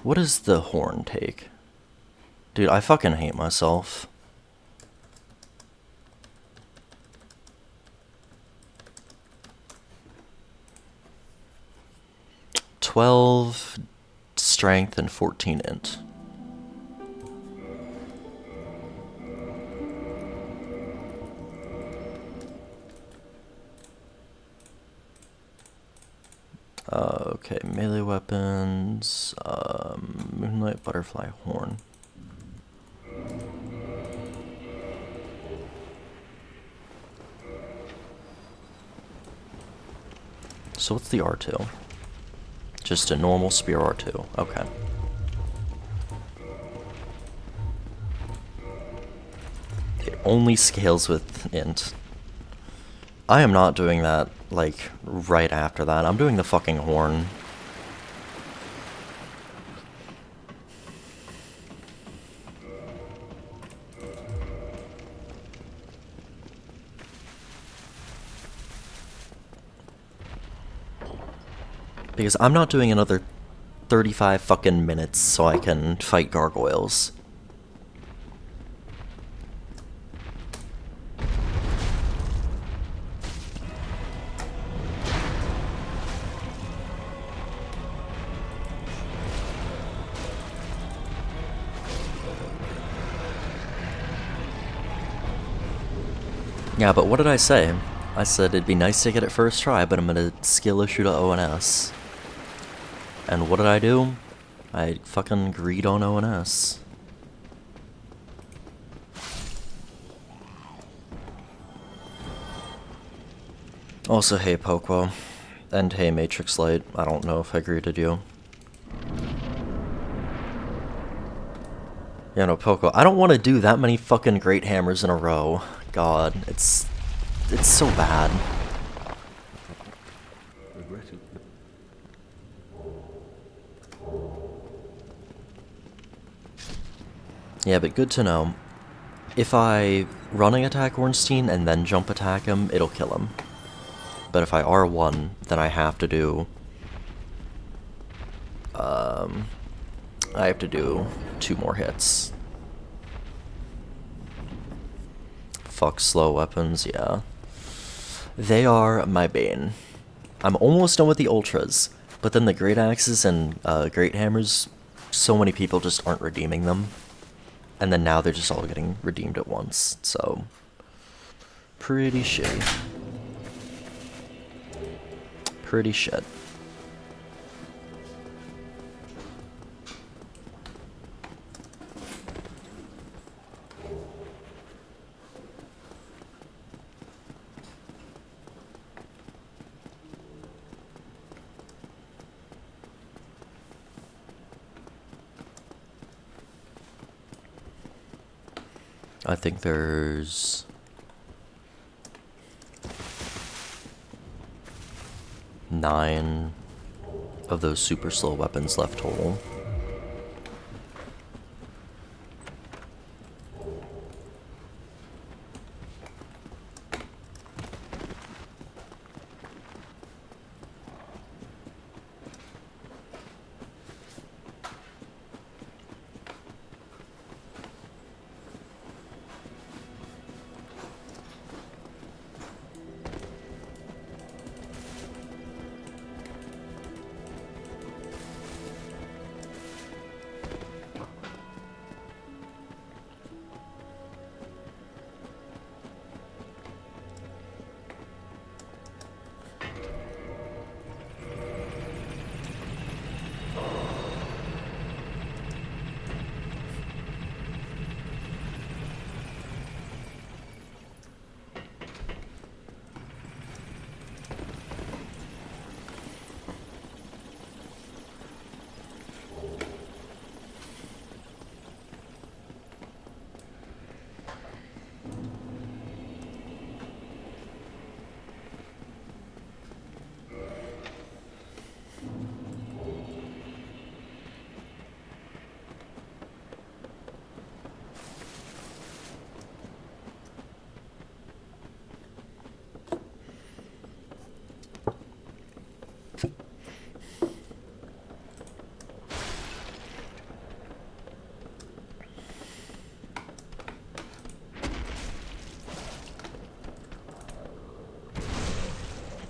What does the horn take? Dude, I fucking hate myself. $12 strength and 14 int. Okay, melee weapons, Moonlight Butterfly horn. So what's the R2? Just a normal spear R2, okay. It only scales with int. I am not doing that, like, right after that. I'm doing the fucking horn. Because I'm not doing another 35 fucking minutes so I can fight gargoyles. Yeah, but what did I say? I said it'd be nice to get it first try, but I'm gonna skill issue to ONS. And what did I do? I fucking agreed on ONS. Also, hey Poco. And hey Matrix Light. I don't know if I greeted you. Yeah, no, Poco. I don't want to do that many fucking great hammers in a row. God, it's so bad. Yeah, but good to know. If I running attack Ornstein and then jump attack him, it'll kill him. But if I R1, then I have to do... I have to do 2 more hits. Fuck slow weapons, yeah. They are my bane. I'm almost done with the ultras, but then the great axes and great hammers, so many people just aren't redeeming them. And then now they're just all getting redeemed at once, so... pretty shitty. Pretty shit. I think there's 9 of those super slow weapons left total.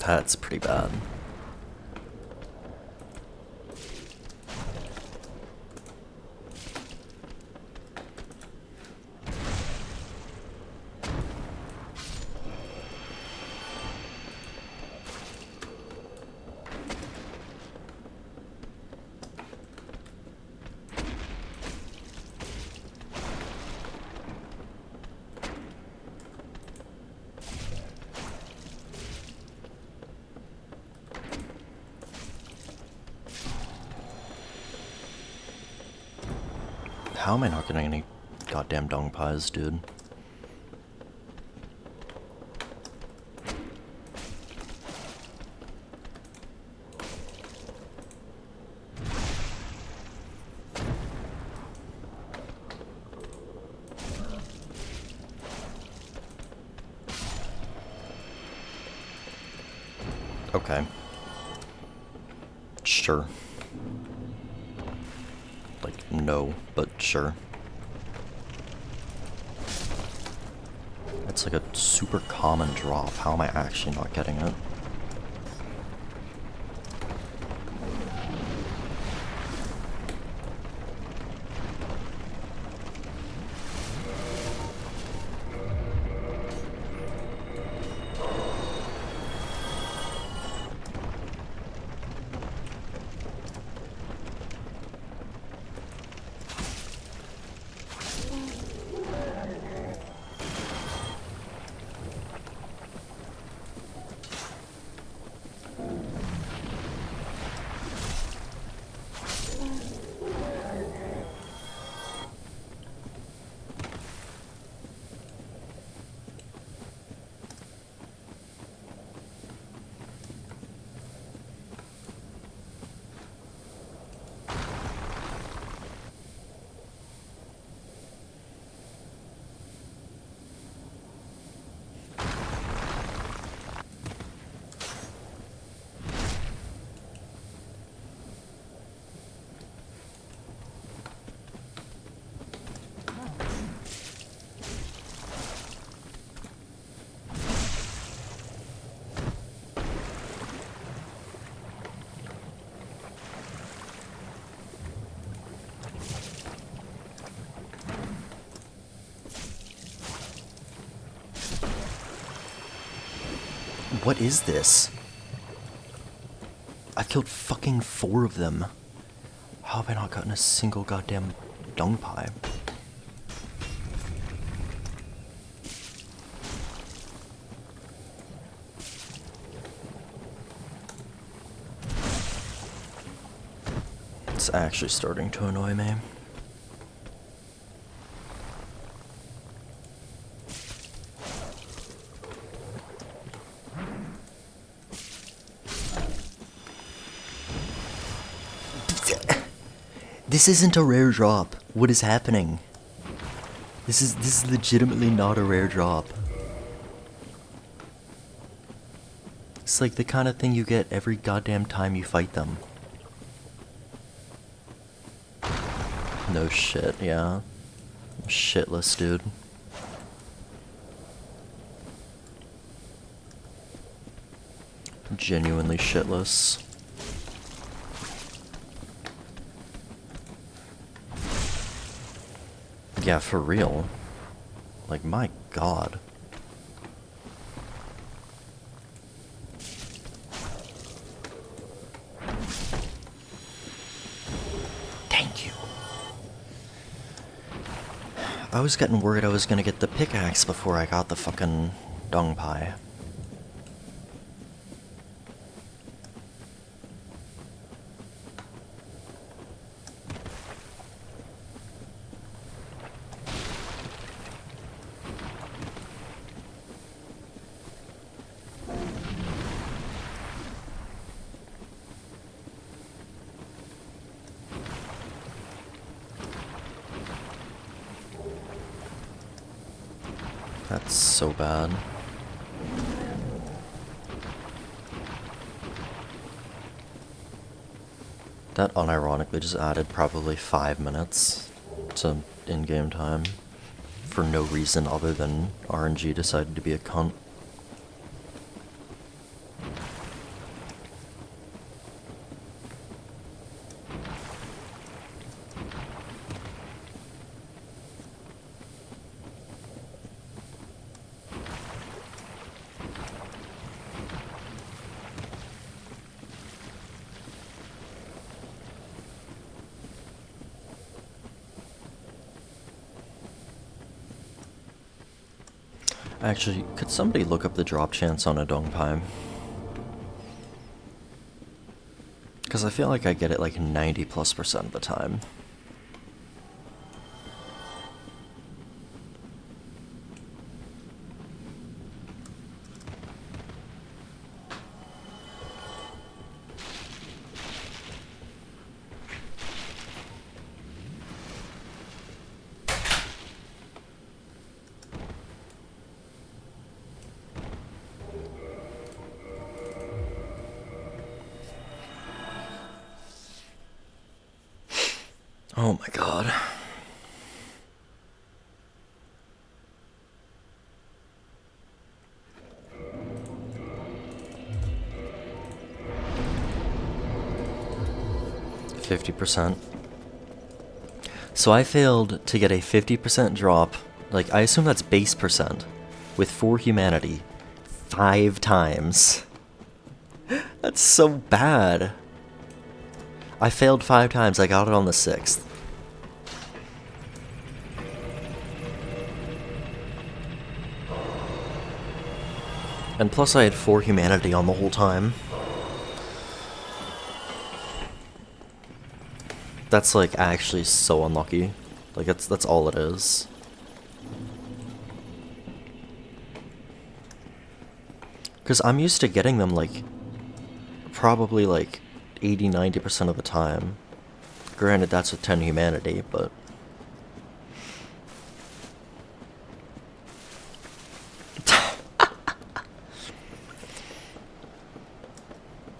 That's pretty bad. How am I not getting any goddamn dung pies, dude? Okay. Sure. Like, no, but sure. It's like a super common drop. How am I actually not getting it? What is this? I've killed fucking 4 of them. How have I not gotten a single goddamn dung pie? It's actually starting to annoy me. This isn't a rare drop. What is happening? This is legitimately not a rare drop. It's like the kind of thing you get every goddamn time you fight them. No shit, yeah. I'm shitless, dude. Genuinely shitless. Yeah, for real. Like, my god. Thank you. I was getting worried I was gonna get the pickaxe before I got the fucking dung pie. That's so bad. That unironically just added probably 5 minutes to in-game time for no reason other than RNG decided to be a cunt. Actually, could somebody look up the drop chance on a Dongpai? Because I feel like I get it like 90+% of the time. Oh my god. %. So I failed to get a 50% drop, like I assume that's base percent, with 4 humanity 5 times. That's so bad. I failed 5 times, I got it on the 6th. And plus I had 4 humanity on the whole time. That's like actually so unlucky. Like that's all it is. Cause I'm used to getting them like probably like 80-90% of the time. Granted that's with 10 humanity, but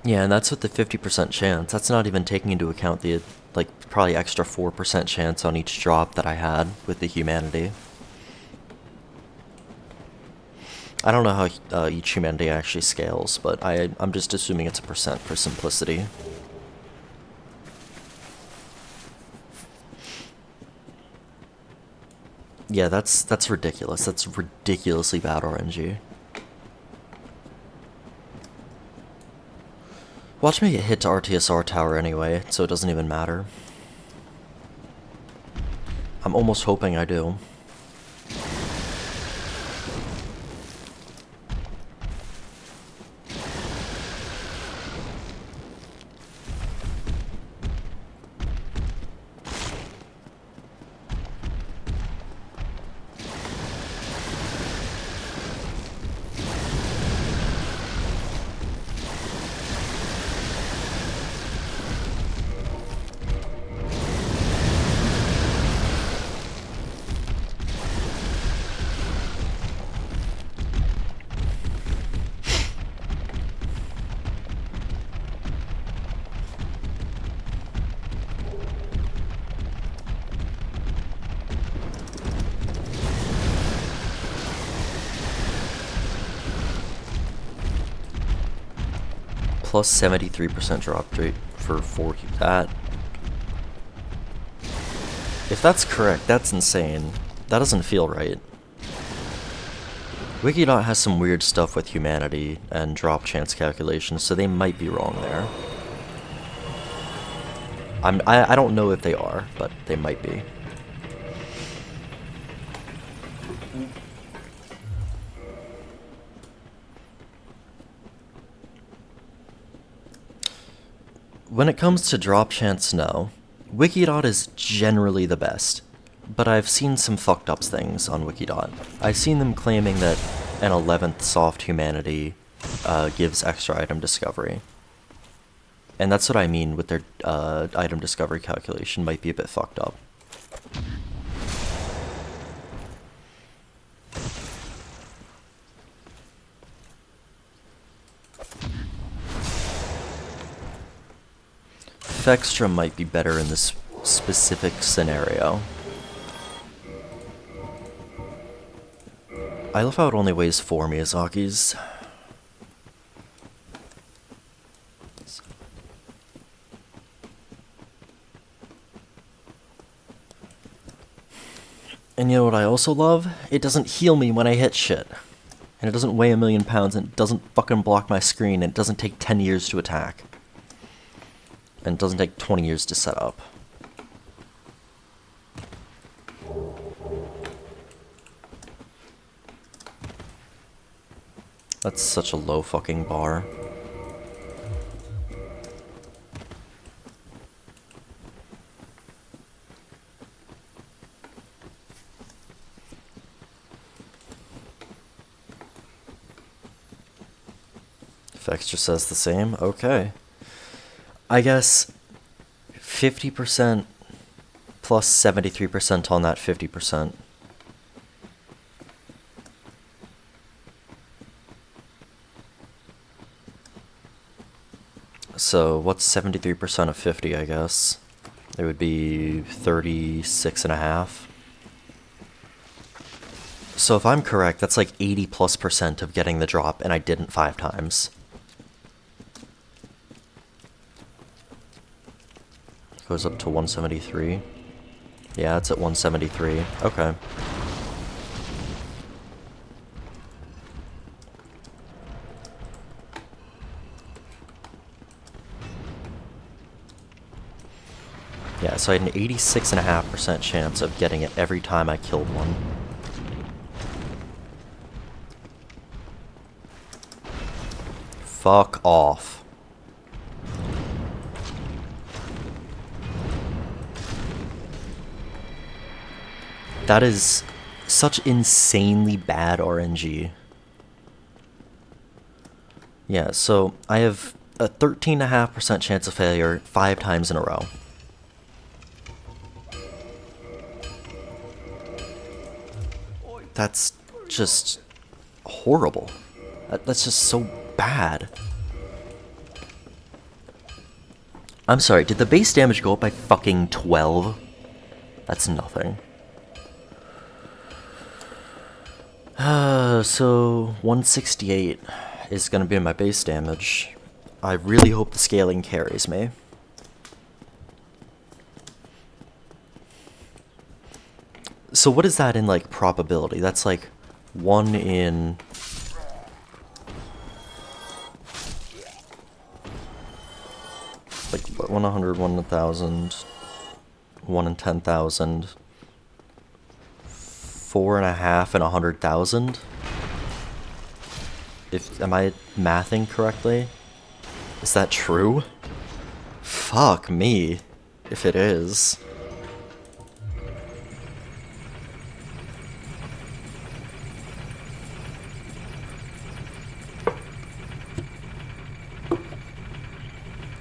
yeah, and that's with the 50% chance. That's not even taking into account the, like, probably extra 4% chance on each drop that I had with the humanity. I don't know how each humanity actually scales, but I'm just assuming it's a percent for simplicity. Yeah, that's ridiculous. That's ridiculously bad RNG. Watch me get hit to RTSR tower anyway, so it doesn't even matter. I'm almost hoping I do. Plus 73% drop rate for 4 that. If that's correct, that's insane. That doesn't feel right. Wikidot has some weird stuff with humanity and drop chance calculations, so they might be wrong there. I don't know if they are, but they might be. When it comes to drop chance, no. Wikidot is generally the best, but I've seen some fucked up things on Wikidot. I've seen them claiming that an 11th soft humanity gives extra item discovery. And that's what I mean with their item discovery calculation might be a bit fucked up. Fextra might be better in this specific scenario. I love how it only weighs 4 Miyazakis. And you know what I also love? It doesn't heal me when I hit shit. And it doesn't weigh 1,000,000 pounds, and it doesn't fucking block my screen, and it doesn't take 10 years to attack. And it doesn't take 20 years to set up. That's such a low fucking bar. Vex just says the same. Okay. I guess 50% plus 73% on that 50%. So what's 73% of 50, I guess? It would be 36 and a half. So if I'm correct, that's like 80+% of getting the drop, and I didn't 5 times. Goes up to 173. Yeah, it's at 173. Okay. Yeah, so I had an 86.5% chance of getting it every time I killed one. Fuck off. That is such insanely bad RNG. Yeah, so I have a 13.5% chance of failure 5 times in a row. That's just horrible. That's just so bad. I'm sorry, did the base damage go up by fucking 12? That's nothing. So 168 is gonna be my base damage. I really hope the scaling carries me. So what is that in, like, probability? That's like 1 in... like 1 in 100, 1 in 1,000, 1 in 10,000, 4.5 in 100,000? Am I mathing correctly? Is that true? Fuck me, if it is.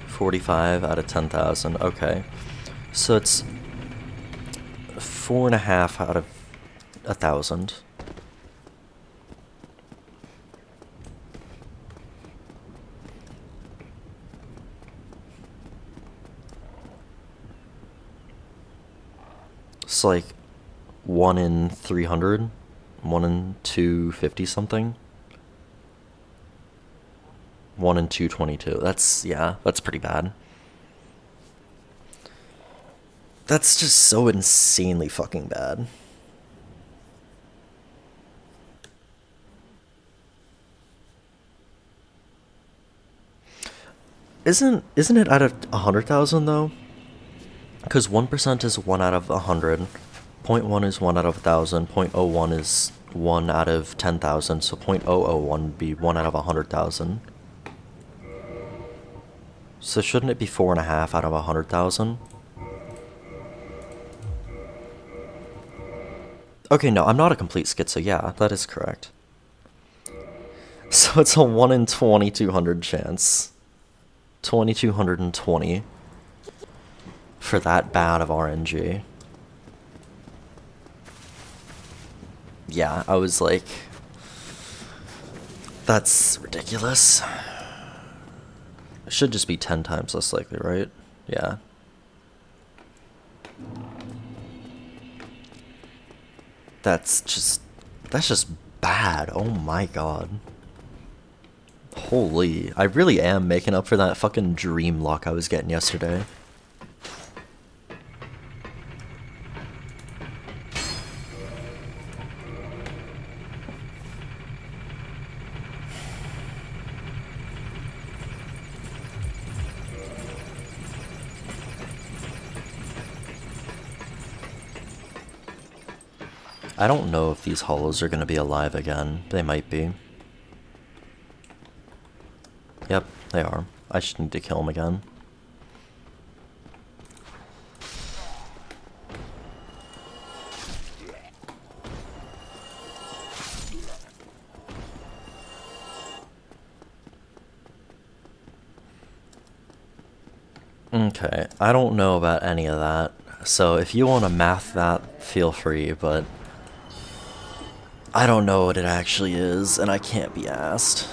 $45 out of 10,000. Okay, so it's 4.5 out of 1,000. It's like 1 in 300, 1 in 250 something. 1 in 222. That's, yeah, that's pretty bad. That's just so insanely fucking bad. Isn't it out of 100,000 though? Because 1% is 1 out of 100, 0.1 is 1 out of 1,000, 0.01 is 1 out of 10,000, so 0.001 would be 1 out of 100,000. So shouldn't it be 4.5 out of 100,000? Okay, no, I'm not a complete schizo. Yeah, that is correct. So it's a 1 in 2,200 chance. 2,220 for that bad of RNG. Yeah, I was like, that's ridiculous. It should just be 10 times less likely, right? Yeah. That's just bad. Oh my god. Holy, I really am making up for that fucking dream luck I was getting yesterday. I don't know if these hollows are going to be alive again. They might be. They are. I just need to kill them again. Okay, I don't know about any of that, so if you want to math that, feel free, but I don't know what it actually is, and I can't be asked.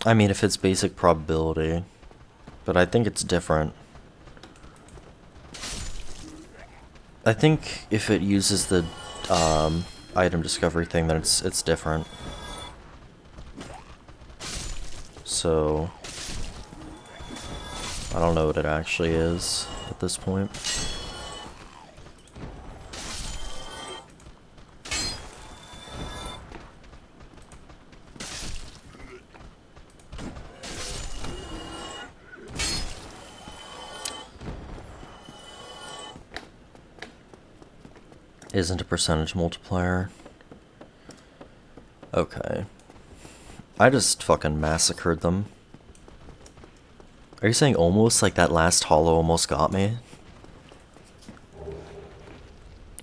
I mean, if it's basic probability, but I think it's different. I think if it uses the item discovery thing, then it's different. So I don't know what it actually is at this point. Isn't a percentage multiplier. Okay. I just fucking massacred them. Are you saying almost like that last hollow almost got me?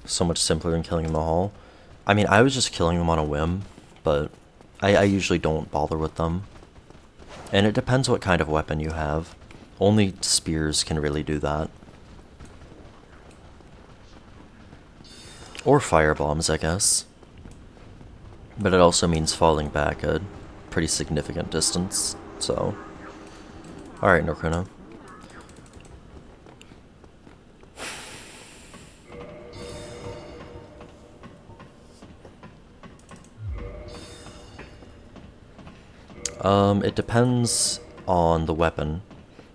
So much simpler than killing them all. I mean, I was just killing them on a whim, but I usually don't bother with them. And it depends what kind of weapon you have. Only spears can really do that. Or firebombs, I guess. But it also means falling back a pretty significant distance, so... Alright, Norcuna. It depends on the weapon.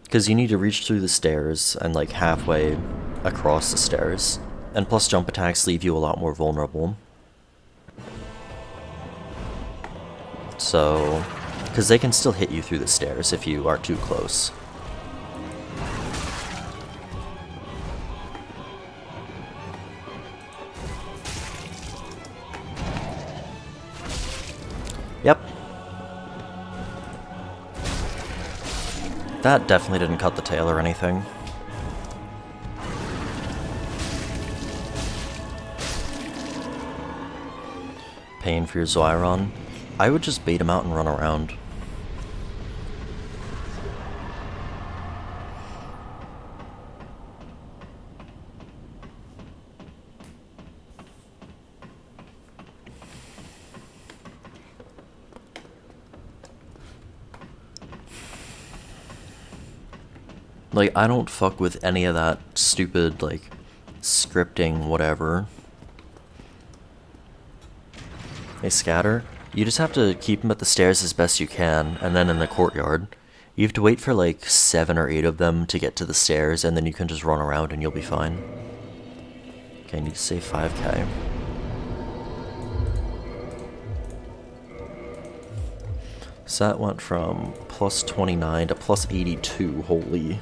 Because you need to reach through the stairs and like halfway across the stairs. And plus jump attacks leave you a lot more vulnerable. So, because they can still hit you through the stairs if you are too close. Yep. That definitely didn't cut the tail or anything. Paying for your Zyron. I would just bait him out and run around. Like, I don't fuck with any of that stupid, like, scripting whatever. They scatter. You just have to keep them at the stairs as best you can, and then in the courtyard. You have to wait for like 7 or 8 of them to get to the stairs, and then you can just run around and you'll be fine. Okay, I need to save 5k. So that went from plus 29 to plus 82, holy.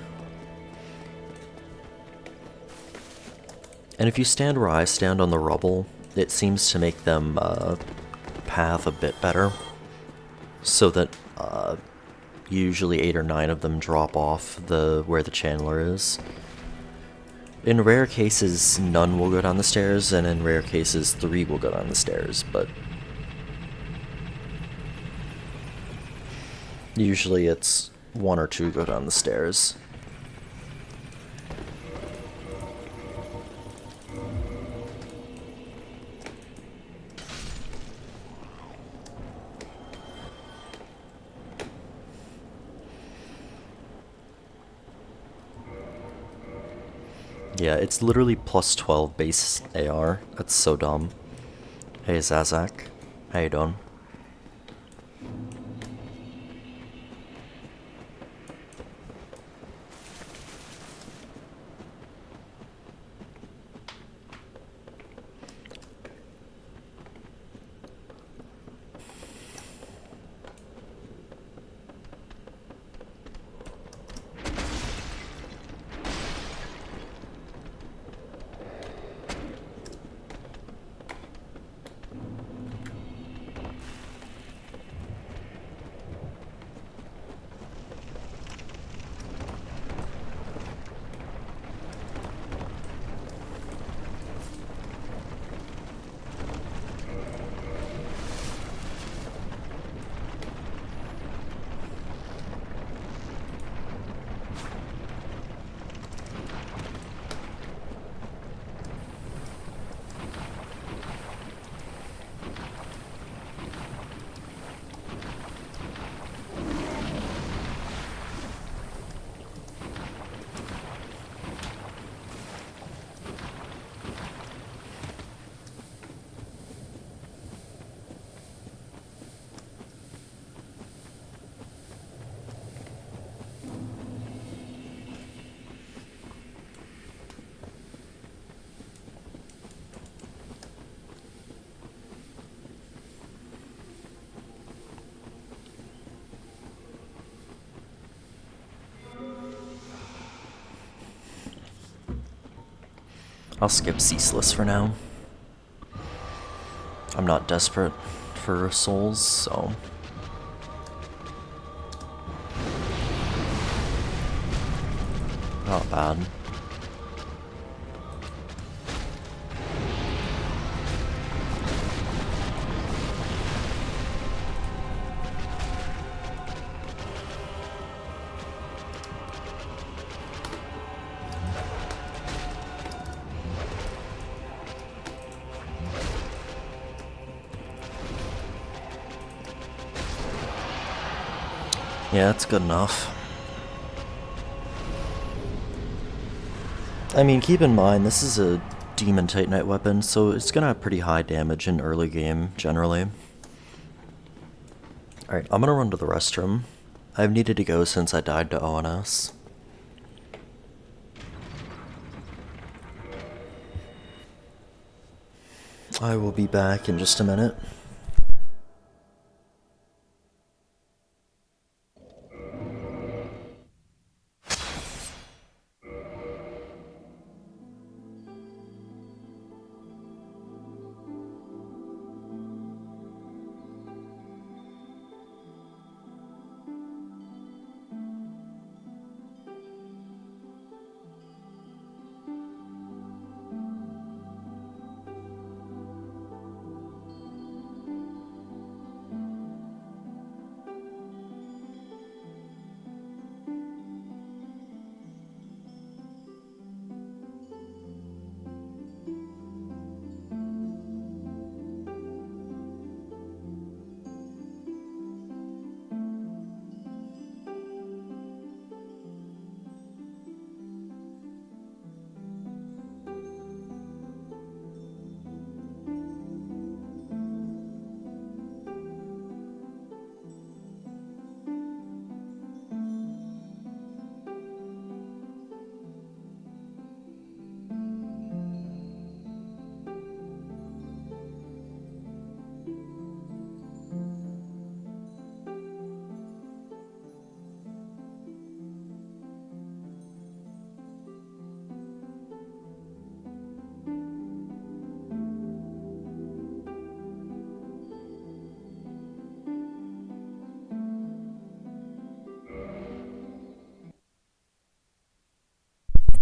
And if you stand where I stand on the rubble, it seems to make them path a bit better, so that usually 8 or 9 of them drop off where the channeler is. In rare cases, none will go down the stairs, and in rare cases, 3 will go down the stairs, but usually it's 1 or 2 go down the stairs. Yeah, it's literally plus 12 base AR. That's so dumb. Hey, Zazak. How you doing? I'll skip Ceaseless for now. I'm not desperate for souls, so... Not bad. Yeah, that's good enough. I mean, keep in mind, this is a Demon Titanite weapon, so it's gonna have pretty high damage in early game, generally. Alright, I'm gonna run to the restroom. I've needed to go since I died to ONS. I will be back in just a minute.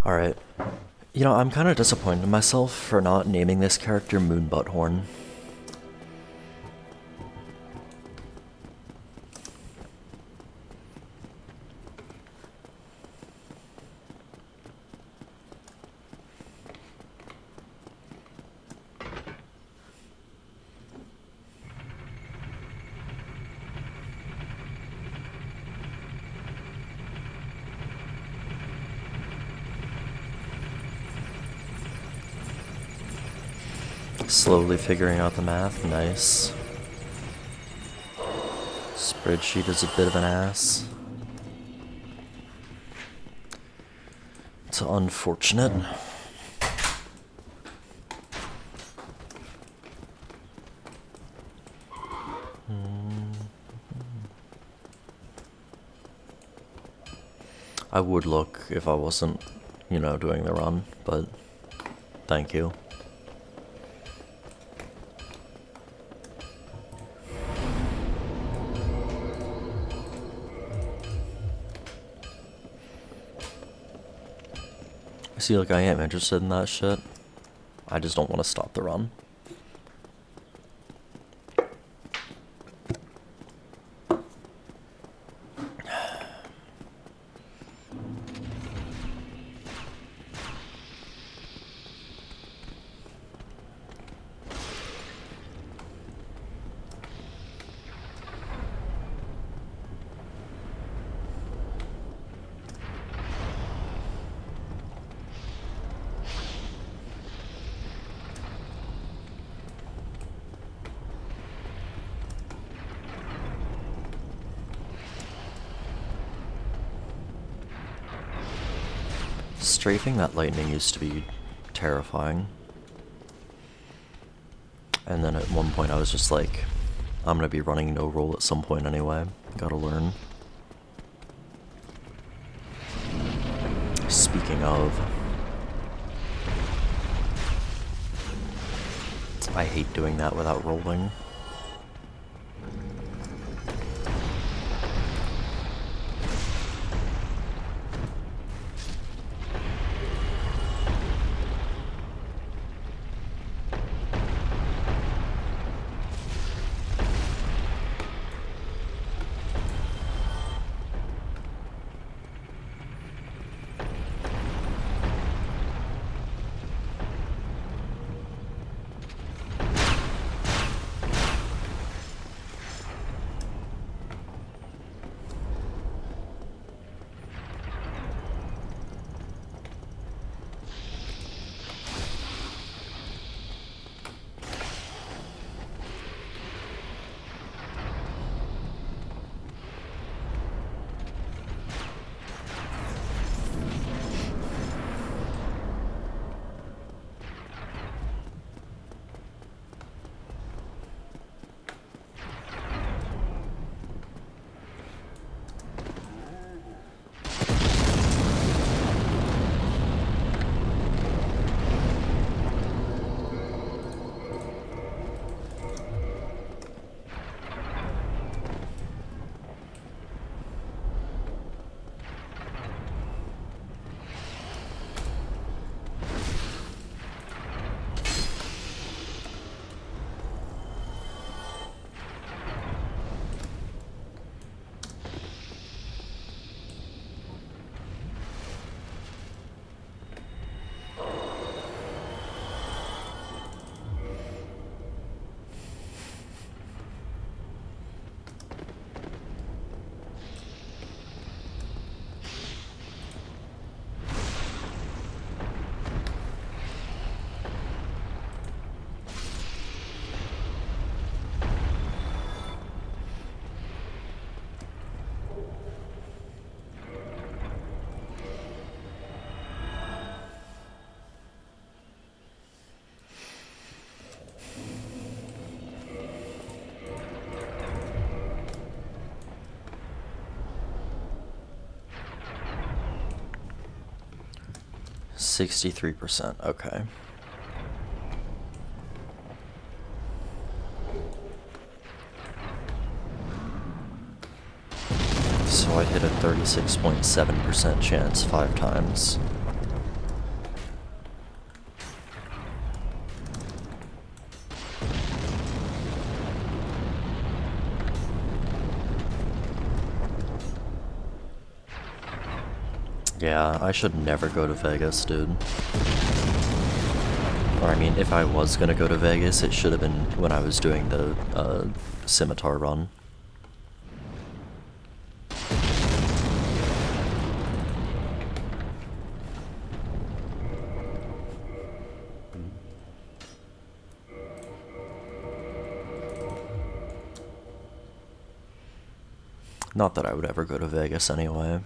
Alright. You know, I'm kind of disappointed in myself for not naming this character Moon Butthorn. Slowly figuring out the math, nice. Spreadsheet is a bit of an ass. It's unfortunate. I would look if I wasn't, you know, doing the run, but thank you. See, like, I am interested in that shit. I just don't want to stop the run. Strafing that lightning used to be terrifying. And then at one point I was just like, I'm gonna be running no roll at some point anyway. Gotta learn. Speaking of... I hate doing that without rolling. %, okay. So I hit a 36.7% chance 5 times. Yeah, I should never go to Vegas, dude. Or I mean, if I was gonna go to Vegas, it should have been when I was doing the scimitar run. Not that I would ever go to Vegas anyway.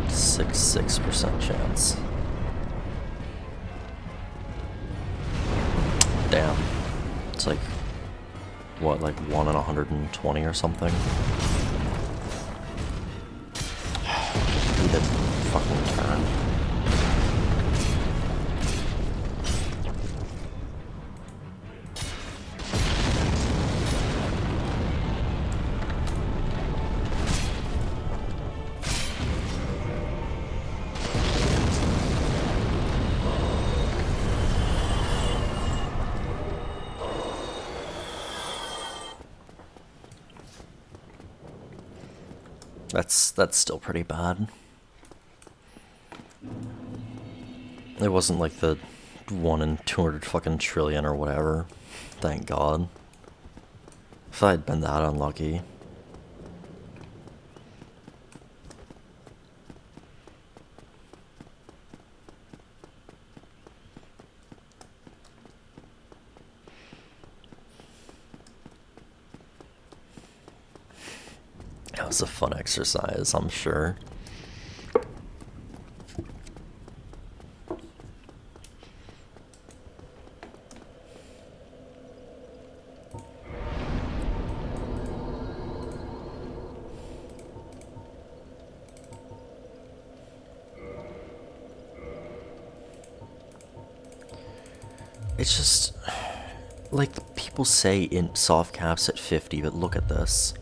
.66% chance. Damn. It's like, what, like 1 in 120 or something? He did fucking turn. That's still pretty bad. It wasn't like the 1 in 200 fucking trillion or whatever. Thank God. If I'd been that unlucky. That was a fun exercise, I'm sure. It's just, like, people say in soft caps at 50, but look at this.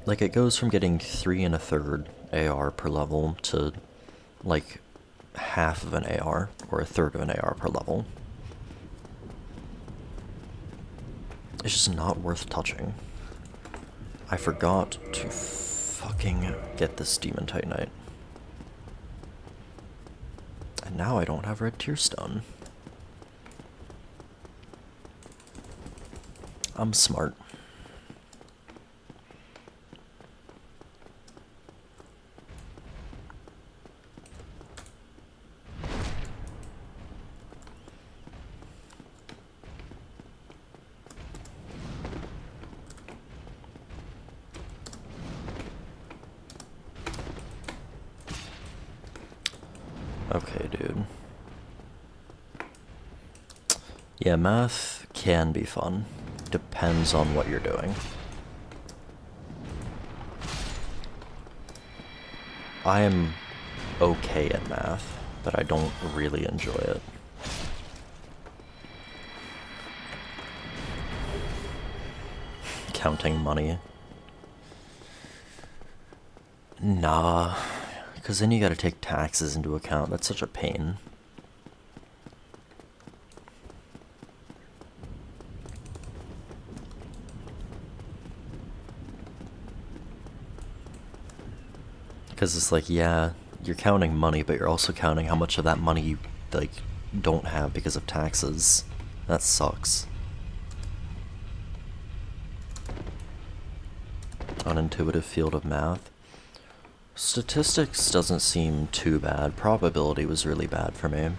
Like, it goes from getting 3 1/3 AR per level to, like, half of an AR, or a third of an AR per level. It's just not worth touching. I forgot to fucking get this Demon Titanite. And now I don't have Red Tearstone. I'm smart. Okay, dude. Yeah, math can be fun. Depends on what you're doing. I am okay at math, but I don't really enjoy it. Counting money. Nah. Because then you gotta take taxes into account. That's such a pain. Because it's like, yeah, you're counting money, but you're also counting how much of that money you, like, don't have because of taxes. That sucks. Unintuitive field of math. Statistics doesn't seem too bad. Probability was really bad for me.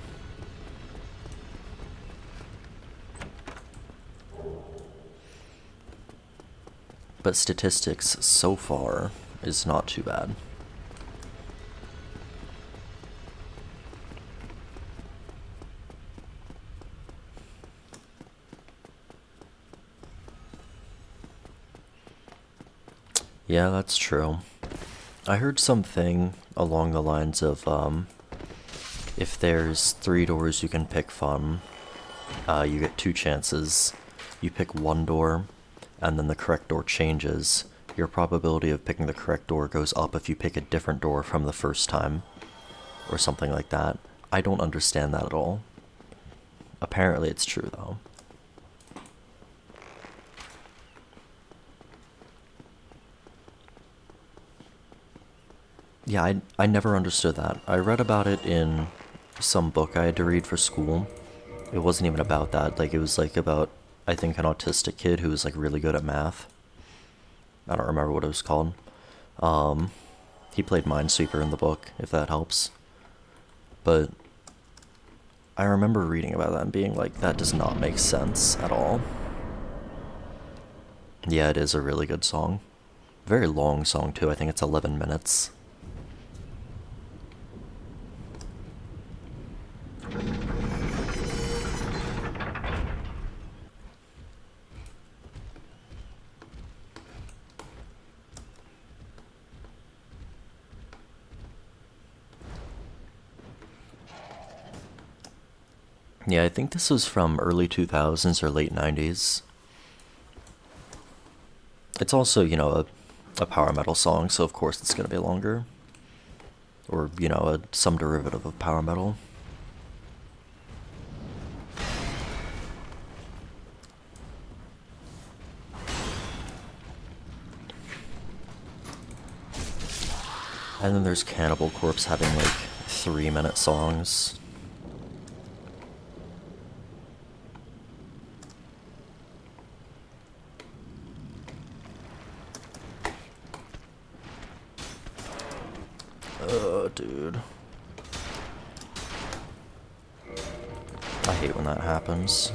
But statistics so far is not too bad. Yeah, that's true. I heard something along the lines of, if there's 3 doors you can pick from, you get 2 chances. You pick one door, and then the correct door changes. Your probability of picking the correct door goes up if you pick a different door from the first time, or something like that. I don't understand that at all. Apparently it's true, though. Yeah, I never understood that. I read about it in some book I had to read for school. It wasn't even about that. Like, it was like about, I think, an autistic kid who was like really good at math. I don't remember what it was called. He played Minesweeper in the book, if that helps. But I remember reading about that and being like, that does not make sense at all. Yeah, it is a really good song. Very long song, too. I think it's 11 minutes. Yeah, I think this was from early 2000s or late 90s. It's also, you know, a power metal song, so of course it's going to be longer. Or, you know, some derivative of power metal. And then there's Cannibal Corpse having like 3-minute songs. Dude. I hate when that happens.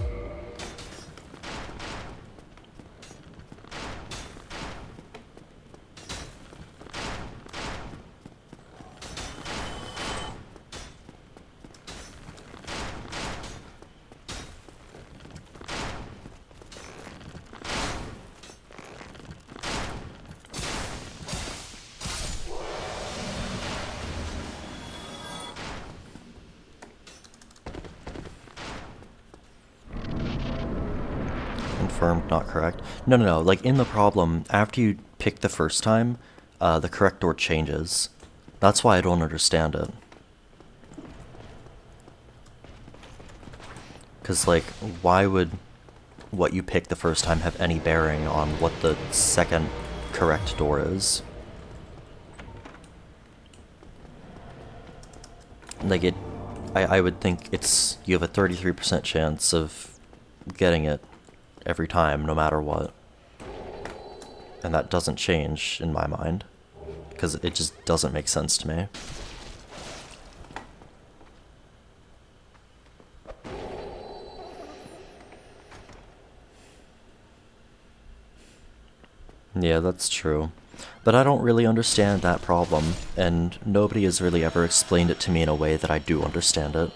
Confirmed, not correct. No, like in the problem, after you pick the first time, the correct door changes. That's why I don't understand it. Because, like, why would what you pick the first time have any bearing on what the second correct door is? Like, I would think you have a 33% chance of getting it every time, no matter what. And that doesn't change in my mind, because it just doesn't make sense to me. Yeah, that's true. But I don't really understand that problem, and nobody has really ever explained it to me in a way that I do understand it.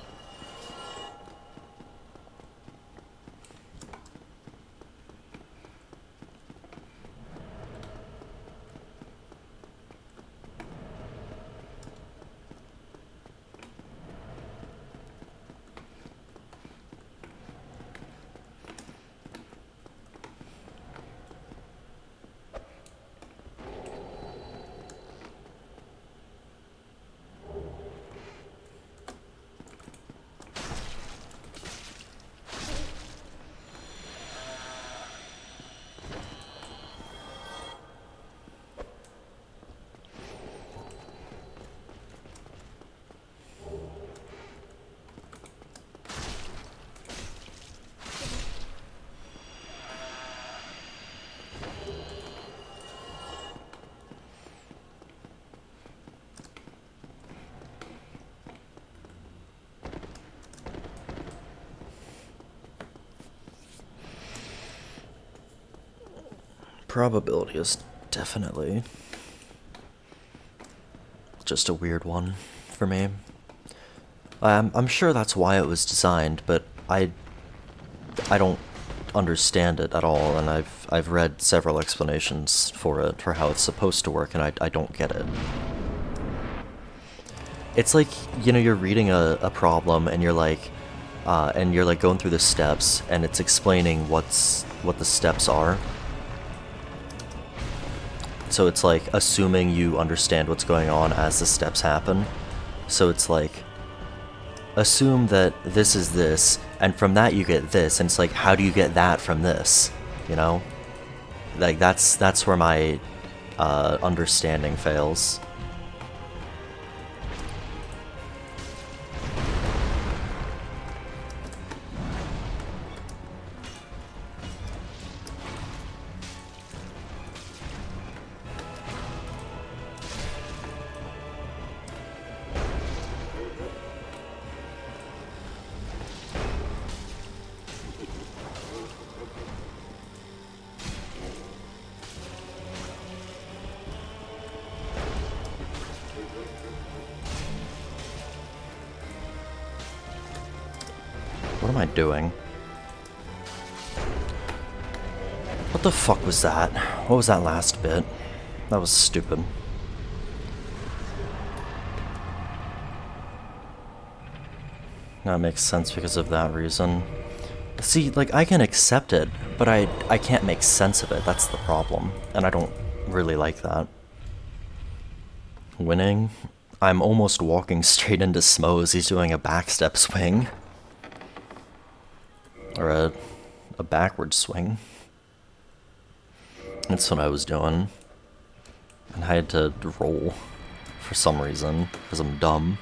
Probability is definitely just a weird one for me. I'm sure that's why it was designed, but I don't understand it at all, and I've read several explanations for it, for how it's supposed to work, and I don't get it. It's like, you know, you're reading a problem, and you're like going through the steps, and it's explaining what the steps are. So it's like assuming you understand what's going on as the steps happen. So it's like, assume that this is this, and from that you get this, and it's like, how do you get that from this? You know? Like, that's where my understanding fails. What am I doing? What the fuck was that? What was that last bit? That was stupid. That makes sense because of that reason. See, like, I can accept it, but I can't make sense of it. That's the problem. And I don't really like that. Winning? I'm almost walking straight into Smough as he's doing a backstep swing. Or a backward swing. That's what I was doing. And I had to roll. for some reason, because I'm dumb.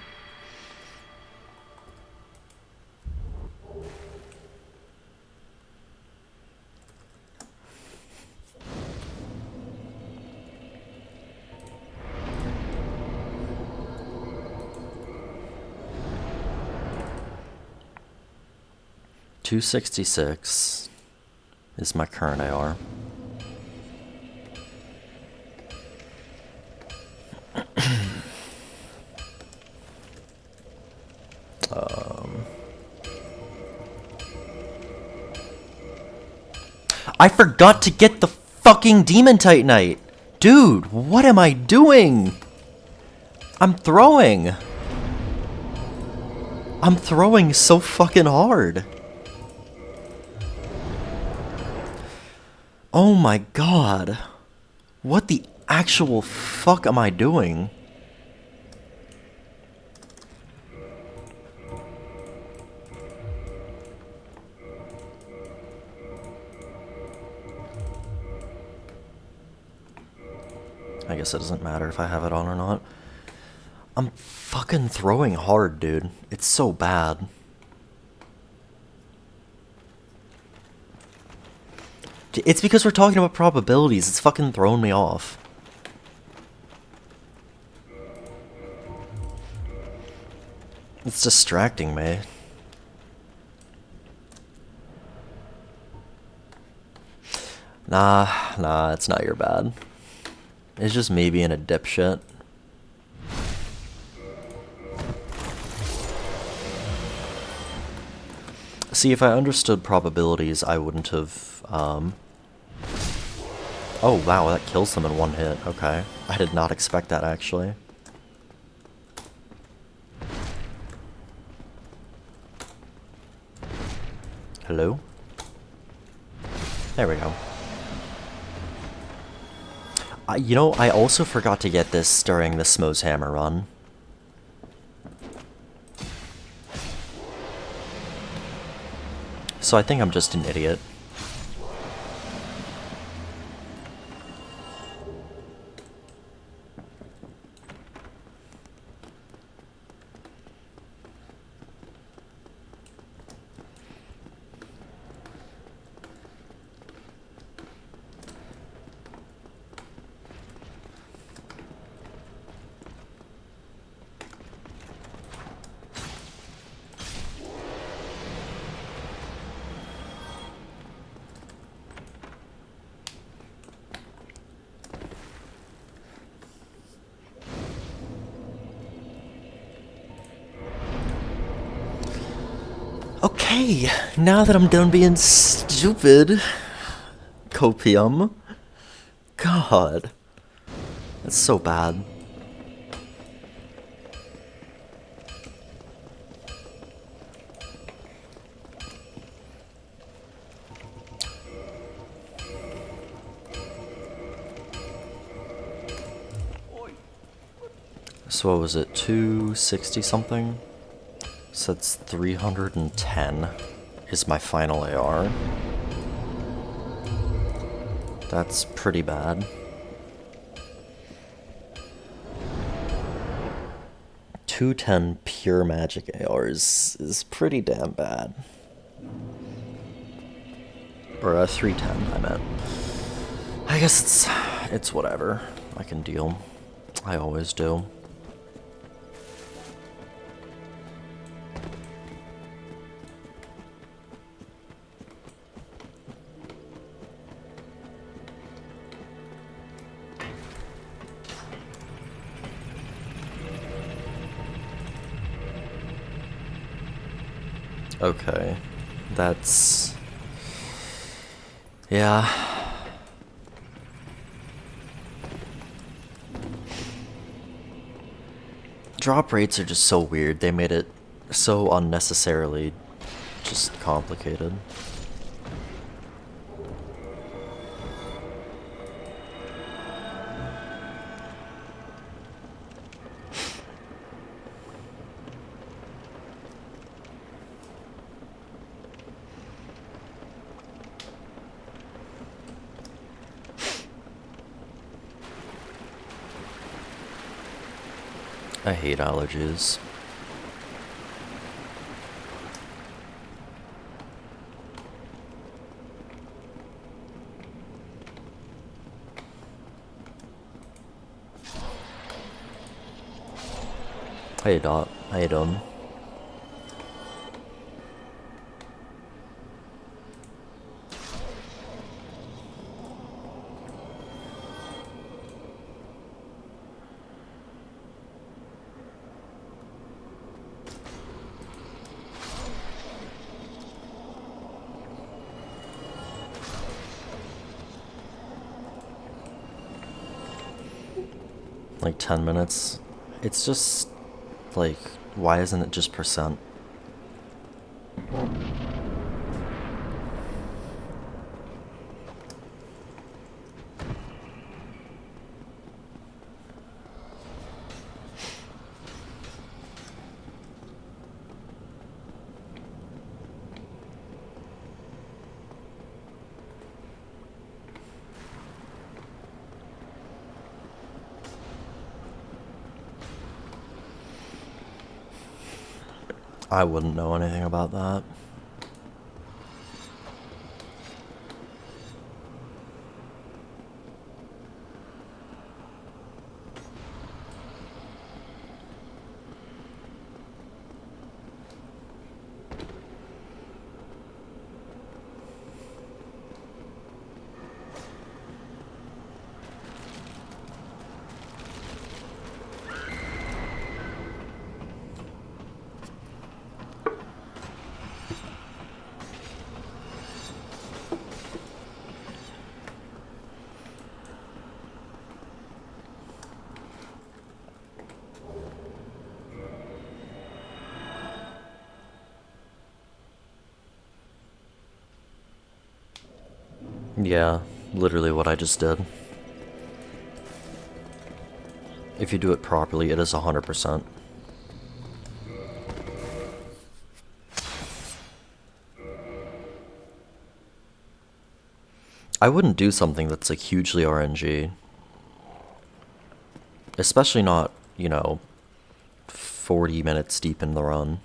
$266 is my current AR. I forgot to get the fucking Demon Titanite! Dude, what am I doing? I'm throwing so fucking hard. Oh my god. What the actual fuck am I doing? I guess it doesn't matter if I have it on or not. I'm fucking throwing hard, dude. It's so bad. It's because we're talking about probabilities. It's fucking thrown me off. It's distracting me. Nah, it's not your bad. It's just me being a dipshit. See, if I understood probabilities, I wouldn't have, Oh wow, that kills them in one hit. Okay. I did not expect that, actually. Hello? There we go. You know, I also forgot to get this during the Smough's Hammer run. So I think I'm just an idiot. Okay, now that I'm done being stupid, Copium. God, that's so bad. So what was it, 260 something? So that's 310 is my final AR. That's pretty bad. 210 pure magic ARs is pretty damn bad. Or 310, I meant. I guess it's whatever. I can deal. I always do. Okay, that's... yeah. Drop rates are just so weird. They made it so unnecessarily just complicated. I hate allergies. Hey Dot, how you doing? Like 10 minutes. It's just like, why isn't it just percent? I wouldn't know anything about that. Yeah, literally what I just did. If you do it properly, it is 100%. I wouldn't do something that's like hugely RNG. Especially not, you know, 40 minutes deep in the run.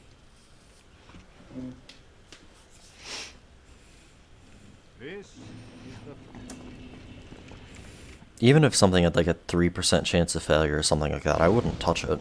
Even if something had like a 3% chance of failure or something like that, I wouldn't touch it.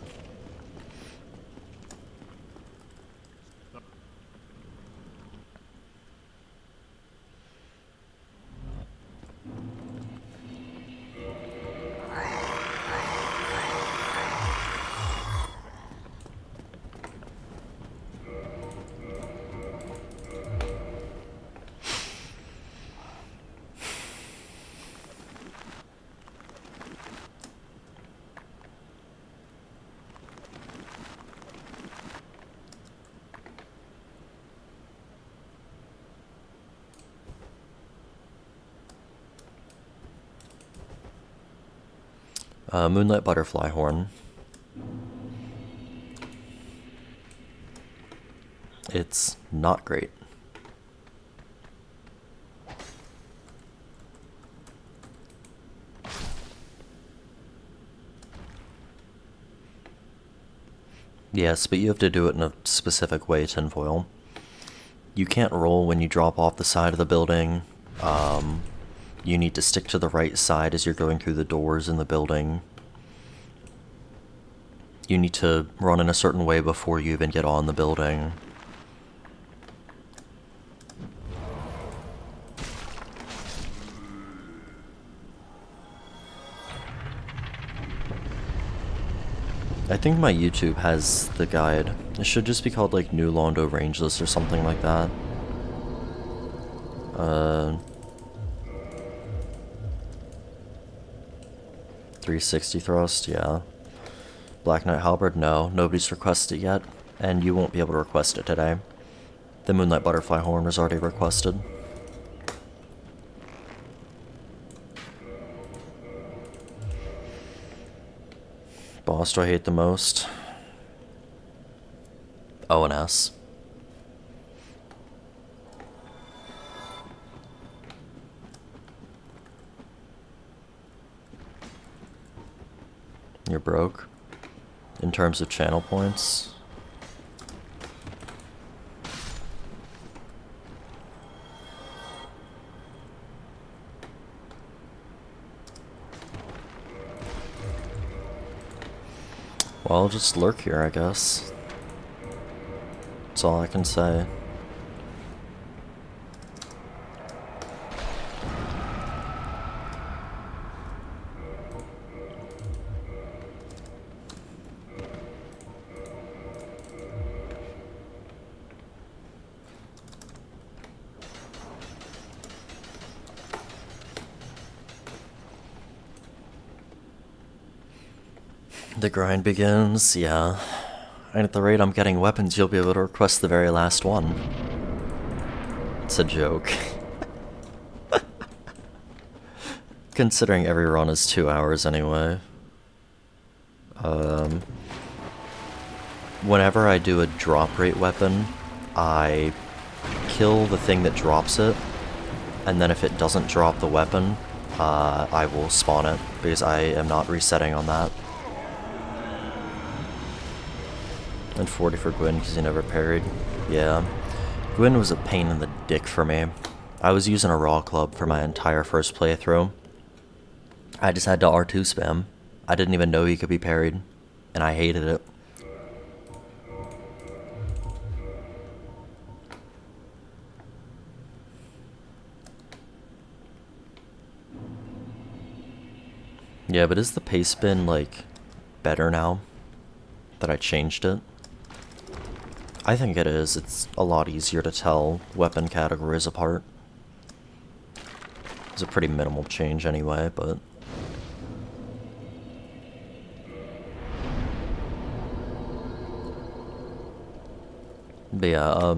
Moonlight Butterfly horn. It's not great. Yes, but you have to do it in a specific way, tinfoil. You can't roll when you drop off the side of the building. You need to stick to the right side as you're going through the doors in the building. You need to run in a certain way before you even get on the building. I think my YouTube has the guide. It should just be called like New Londo Rangeless or something like that. 360 thrust, yeah. Black Knight Halberd, no. Nobody's requested it yet, and you won't be able to request it today. The Moonlight Butterfly horn was already requested. Boss do I hate the most? O and S. You're broke. in terms of channel points. Well, I'll just lurk here, I guess. That's all I can say. The grind begins, yeah. And at the rate I'm getting weapons, you'll be able to request the very last one. It's a joke. Considering every run is 2 hours anyway. Whenever I do a drop rate weapon, I kill the thing that drops it, and then if it doesn't drop the weapon, I will spawn it, because I am not resetting on that. And 40 for Gwyn because he never parried. Yeah. Gwyn was a pain in the dick for me. I was using a raw club for my entire first playthrough. I just had to R2 spam. I didn't even know he could be parried. And I hated it. Yeah, but is the pace bin, like, better now that I changed it? I think it is. It's a lot easier to tell weapon categories apart. It's a pretty minimal change anyway, but... But yeah,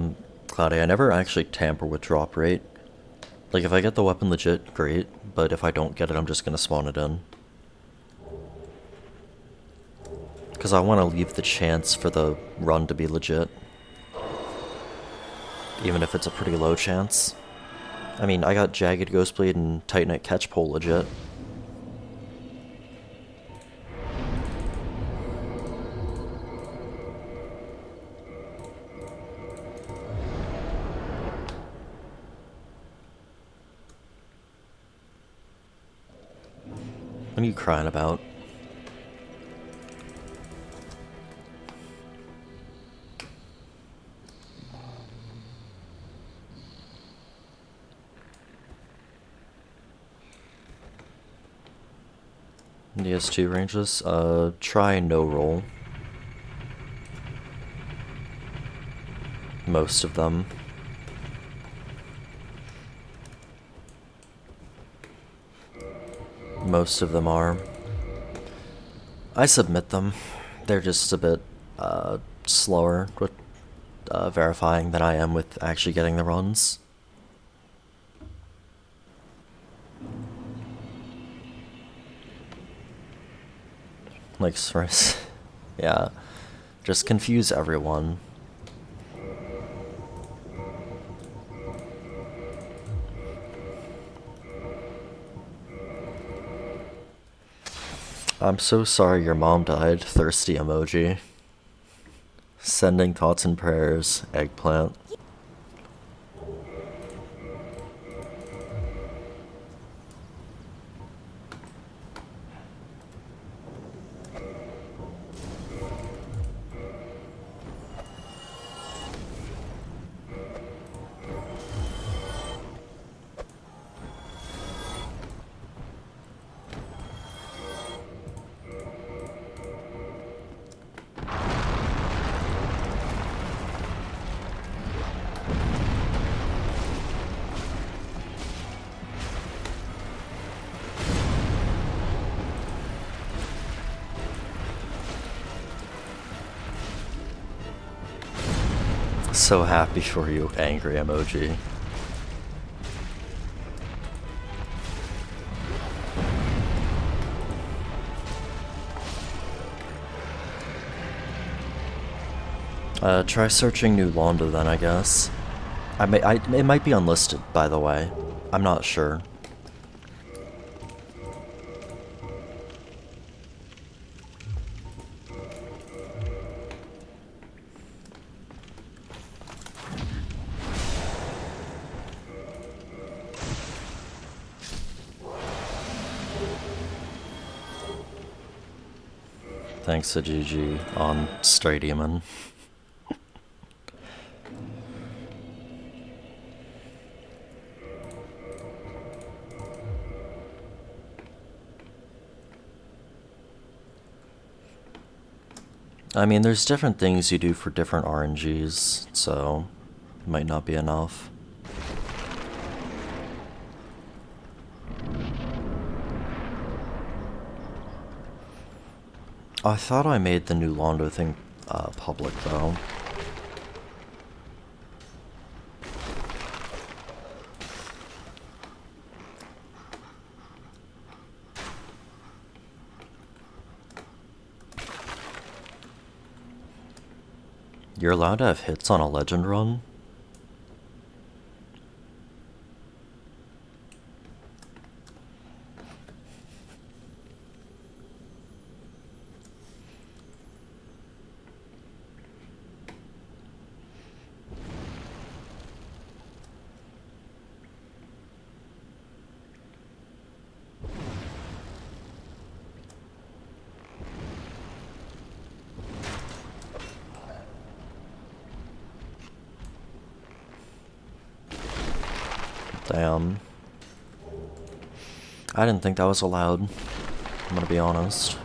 Cloudy, I never actually tamper with drop rate. Like, if I get the weapon legit, great, but if I don't get it, I'm just gonna spawn it in. Because I want to leave the chance for the run to be legit. Even if it's a pretty low chance. I mean, I got Jagged Ghostblade and Titanite Catchpole legit. What are you crying about? DS2 ranges, try no roll. Most of them. Most of them are. I submit them. They're just a bit, slower with, verifying than I am with actually getting the runs. Like, yeah, just confuse everyone. I'm so sorry your mom died, thirsty emoji. Sending thoughts and prayers, eggplant. So happy for you, angry emoji. Try searching New Londa then, I guess. It might be unlisted, by the way. I'm not sure. Thanks to GG on Stray Demon. I mean, there's different things you do for different RNGs, so it might not be enough. I thought I made the new Londo thing public, though. You're allowed to have hits on a legend run? Damn. I didn't think that was allowed. I'm gonna be honest.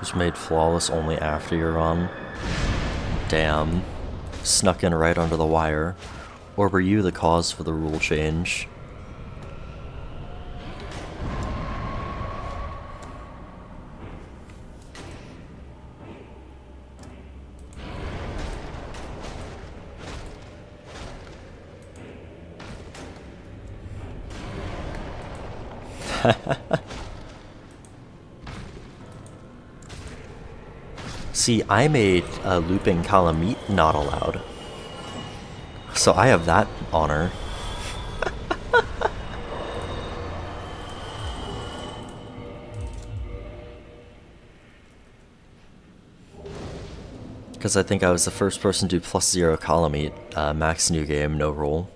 Was made flawless only after your run. Damn. Snuck in right under the wire. Or were you the cause for the rule change? See, I made looping Kalameet not allowed. So I have that honor. Because I think I was the first person to do +0 Kalameet, max new game, no rule.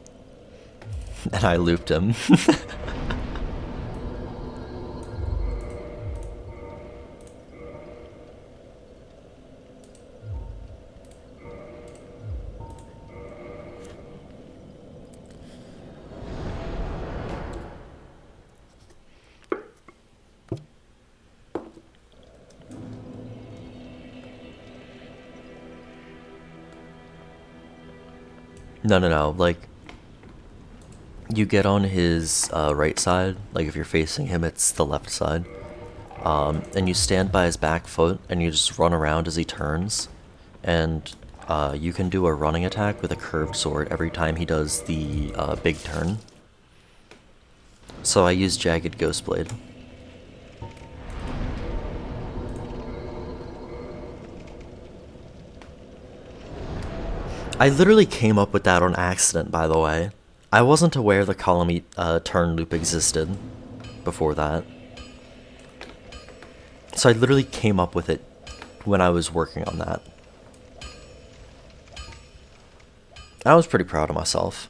And I looped him. No, like, you get on his right side, like if you're facing him, it's the left side, and you stand by his back foot, and you just run around as he turns, and you can do a running attack with a curved sword every time he does the big turn. So I use Jagged Ghostblade. I literally came up with that on accident, by the way. I wasn't aware the Kalameet turn loop existed before that. So I literally came up with it when I was working on that. I was pretty proud of myself.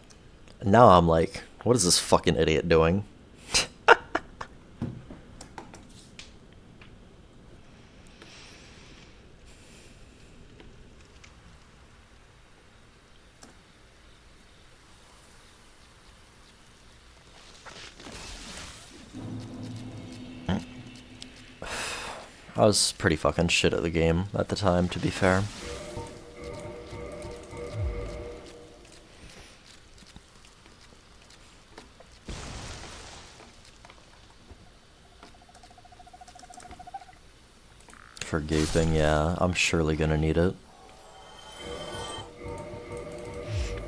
And now I'm like, what is this fucking idiot doing? I was pretty fucking shit at the game at the time, to be fair. For gaping, yeah, I'm surely gonna need it.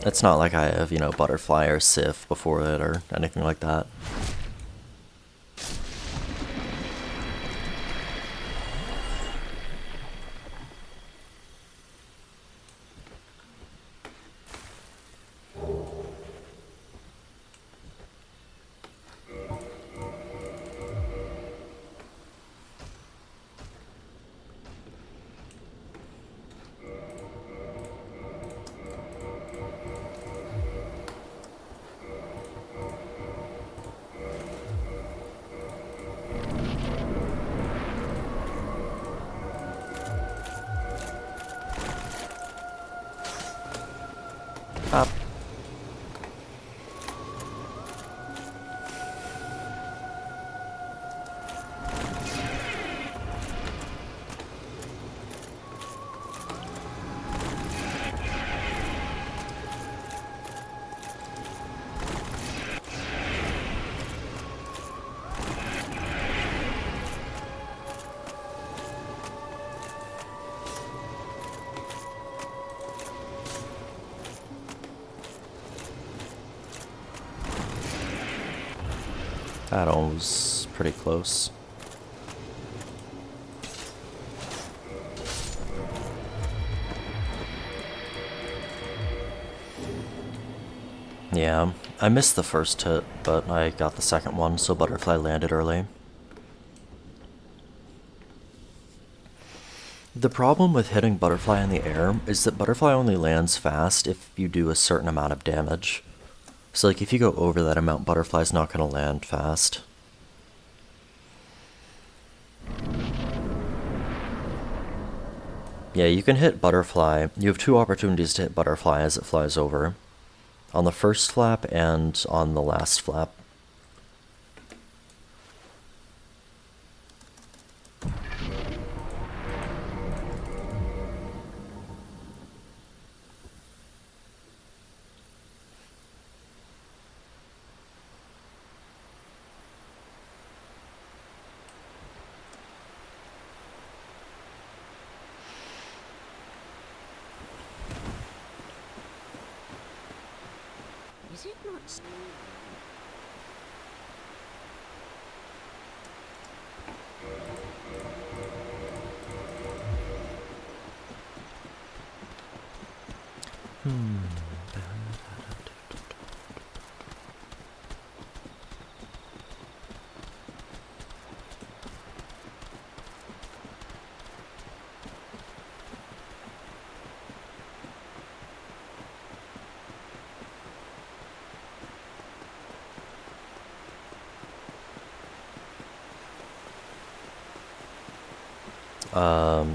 It's not like I have, you know, Butterfly or Ceaseless before it or anything like that. Up. That one was pretty close. Yeah, I missed the first hit, but I got the second one, so Butterfly landed early. The problem with hitting Butterfly in the air is that Butterfly only lands fast if you do a certain amount of damage. So like if you go over that amount, Butterfly's not going to land fast. Yeah, you can hit Butterfly. You have two opportunities to hit Butterfly as it flies over. On the first flap and on the last flap. Is it not?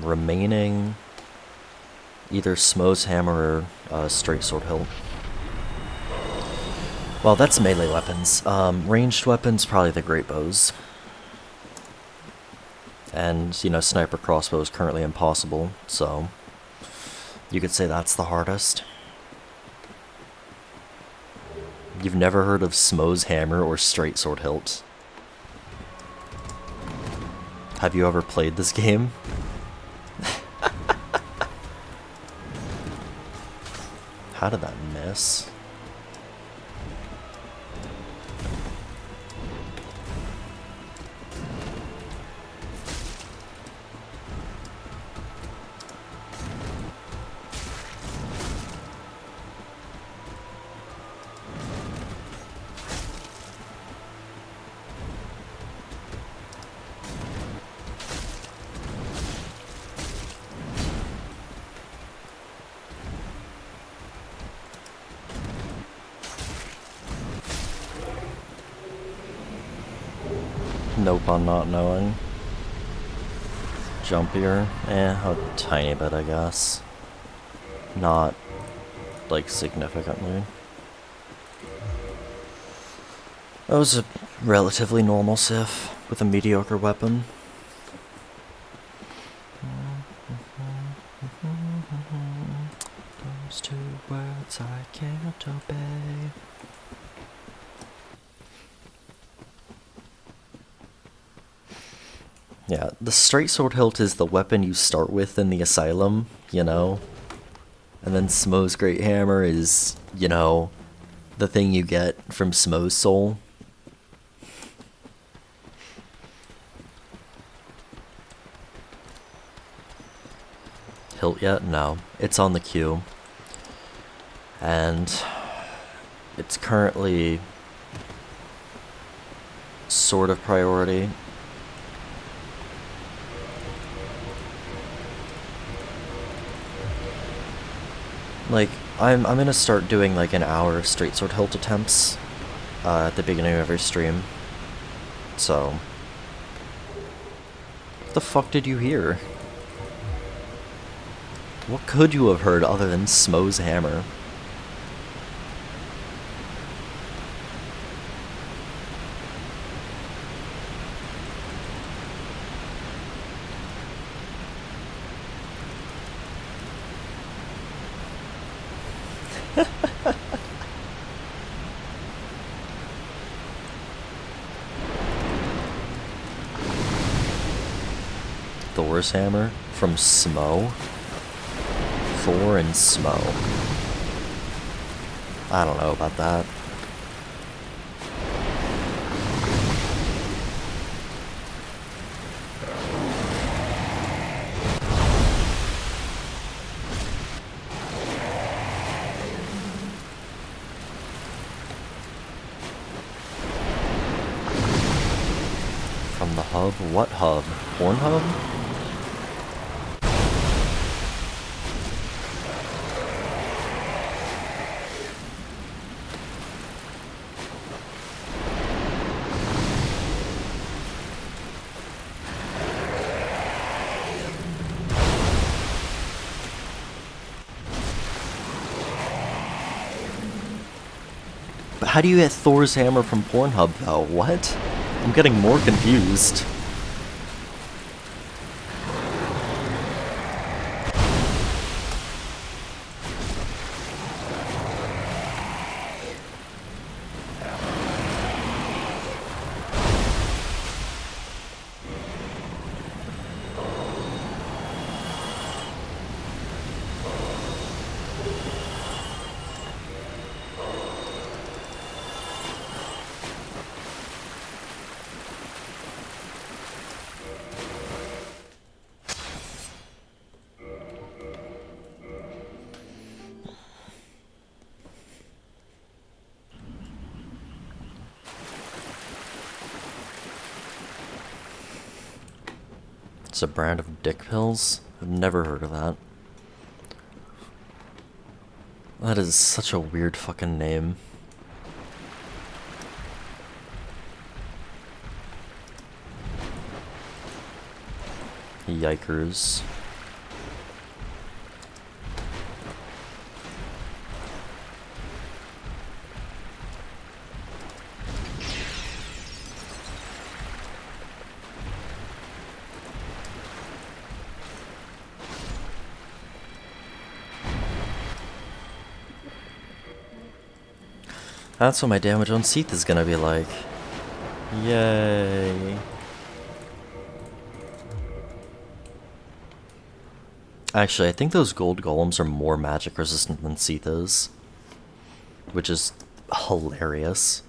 Remaining either Smough's hammer or straight sword hilt. Well, that's melee weapons. Ranged weapons, probably the great bows. And, you know, sniper crossbow is currently impossible, so you could say that's the hardest. You've never heard of Smough's hammer or straight sword hilt? Have you ever played this game? How did that miss? Nope on not knowing. Jumpier? A tiny bit, I guess. Not, like, significantly. That was a relatively normal Sif with a mediocre weapon. Those two words I can't obey. Yeah, the straight sword hilt is the weapon you start with in the Asylum, you know? And then Smough's Great Hammer is, you know, the thing you get from Smough's soul. Hilt yet? No. It's on the queue. And it's currently sort of priority. Like, I'm gonna start doing like an hour of straight sword hilt attempts at the beginning of every stream. So, what the fuck did you hear? What could you have heard other than Smough's hammer? Thor's hammer from Smough? Thor and Smough. I don't know about that. From the hub? What hub? Pornhub? How do you get Thor's hammer from Pornhub, though? What? I'm getting more confused. It's a brand of dick pills? I've never heard of that. That is such a weird fucking name. Yikers. That's what my damage on Seath is gonna be like. Yay. Actually, I think those gold golems are more magic resistant than Seath is, which is hilarious.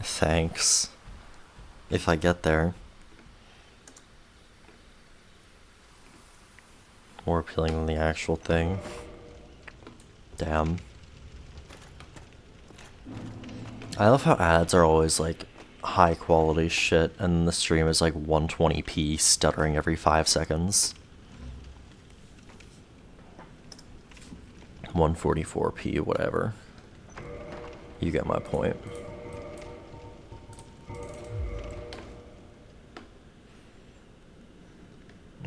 Thanks. If I get there. More appealing than the actual thing. Damn. I love how ads are always like high quality shit, and the stream is like 120p stuttering every 5 seconds. 144p, whatever. You get my point.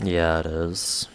Yeah, it is.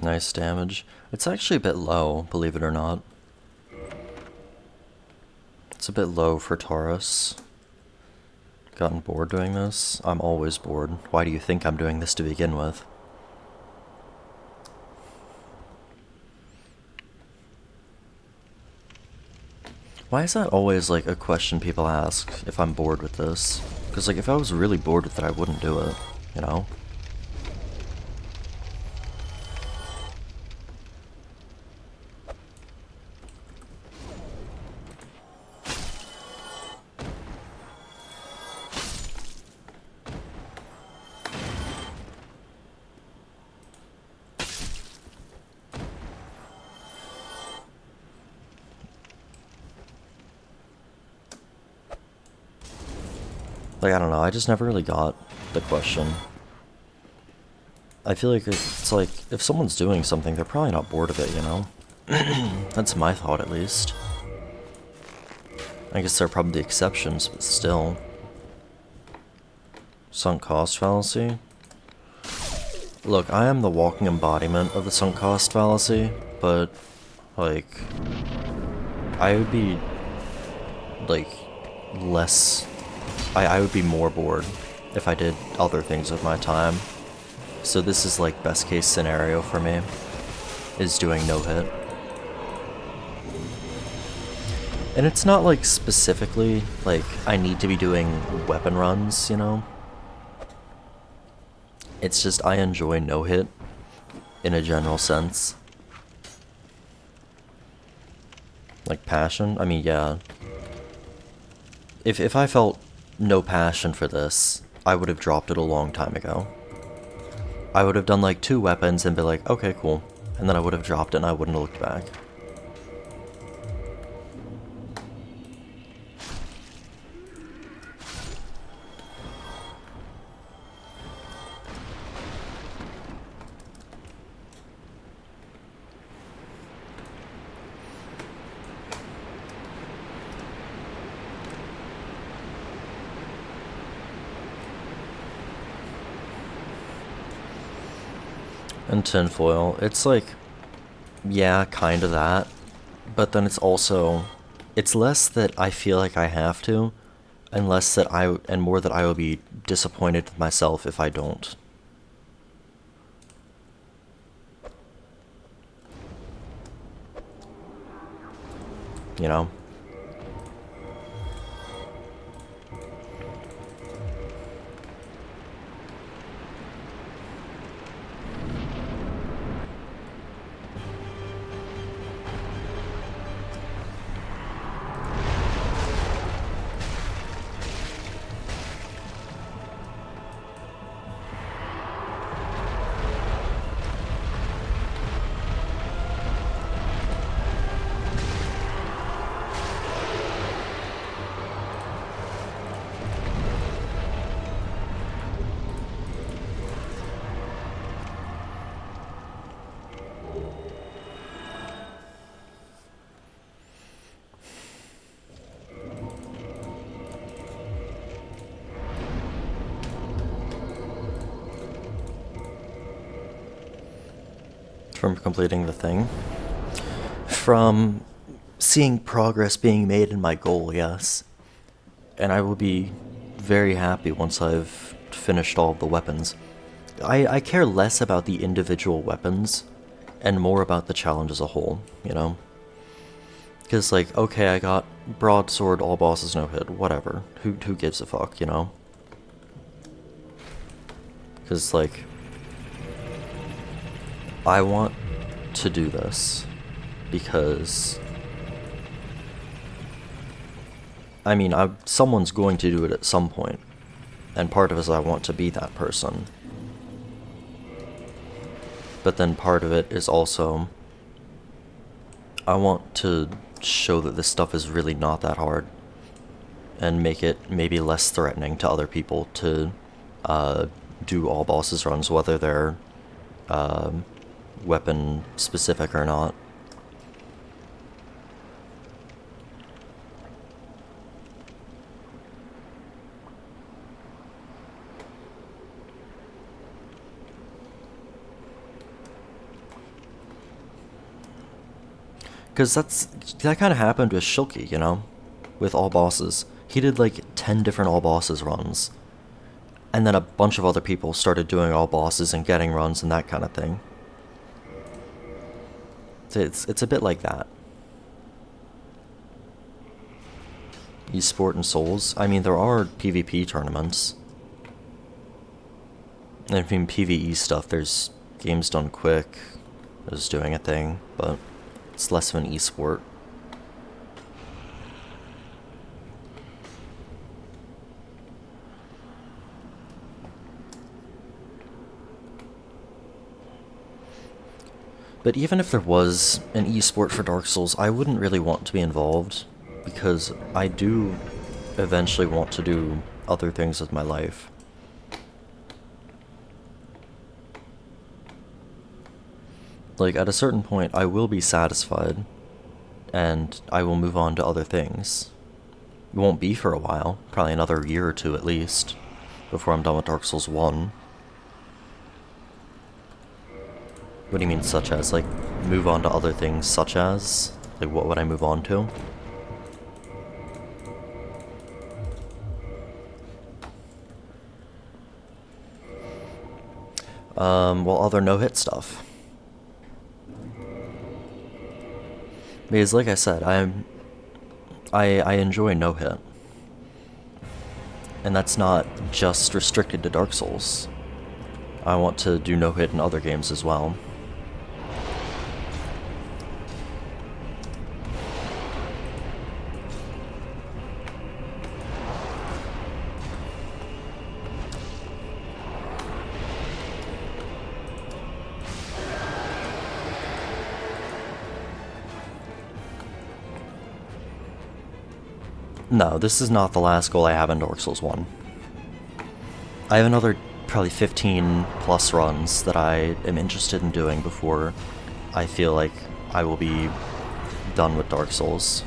Nice damage. It's actually a bit low, believe it or not. It's a bit low for Tarus. Gotten bored doing this? I'm always bored. Why do you think I'm doing this to begin with? Why is that always like a question people ask if I'm bored with this? Because like if I was really bored with it, I wouldn't do it, you know? Like, I don't know, I just never really got the question. I feel like it's like, if someone's doing something, they're probably not bored of it, you know? That's my thought, at least. I guess there are probably the exceptions, but still. Sunk cost fallacy? Look, I am the walking embodiment of the sunk cost fallacy, but, like, I would be, like, less... I would be more bored if I did other things with my time. So this is like best case scenario for me, is doing no hit. And it's not like specifically like I need to be doing weapon runs, you know? It's just I enjoy no hit in a general sense. Like passion? I mean, yeah. If I felt no passion for this, I would have dropped it a long time ago. I would have done like 2 weapons and be like, okay, cool. And then I would have dropped it and I wouldn't have looked back. And tinfoil, it's like, yeah, kinda that, but then it's also, it's less that I feel like I have to, and less that and more that I will be disappointed with myself if I don't. You know? from completing the thing. From seeing progress being made in my goal, yes. And I will be very happy once I've finished all of the weapons. I care less about the individual weapons and more about the challenge as a whole, you know? Because, like, okay, I got broadsword, all bosses, no hit, whatever. Who gives a fuck, you know? Because, like, I want to do this because, I mean, someone's going to do it at some point, and part of it is I want to be that person. But then part of it is also, I want to show that this stuff is really not that hard, and make it maybe less threatening to other people to do all bosses runs, whether they're weapon specific or not. Because that kind of happened with Shulky, you know? With all bosses. He did like 10 different all bosses runs. And then a bunch of other people started doing all bosses and getting runs and that kind of thing. It's a bit like that. Esport and Souls. I mean, there are PvP tournaments. And I mean, PvE stuff, there's games done quick. Is doing a thing, but it's less of an esport. But even if there was an esport for Dark Souls, I wouldn't really want to be involved, because I do eventually want to do other things with my life. Like, at a certain point, I will be satisfied, and I will move on to other things. It won't be for a while, probably another year or two at least, before I'm done with Dark Souls 1. What do you mean, such as? Like, move on to other things, such as? Like, what would I move on to? Well, other no-hit stuff. Because, like I said, I enjoy no-hit. And that's not just restricted to Dark Souls. I want to do no-hit in other games as well. No, this is not the last goal I have in Dark Souls 1. I have another probably 15 plus runs that I am interested in doing before I feel like I will be done with Dark Souls.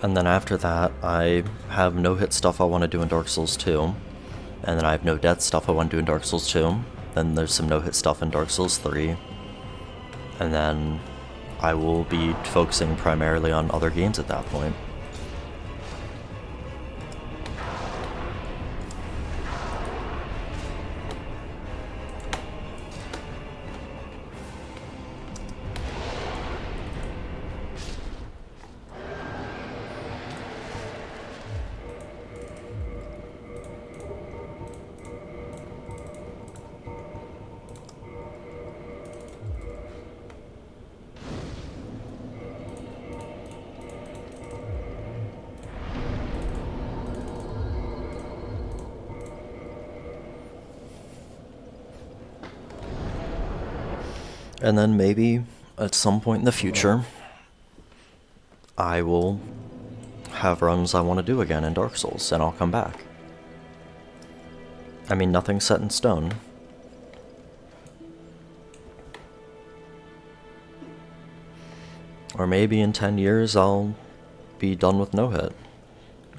And then after that, I have no-hit stuff I want to do in Dark Souls 2. And then I have no-death stuff I want to do in Dark Souls 2. Then there's some no-hit stuff in Dark Souls 3. And then I will be focusing primarily on other games at that point. And then maybe, at some point in the future, I will have runs I want to do again in Dark Souls, and I'll come back. I mean, nothing's set in stone. Or maybe in 10 years I'll be done with no hit.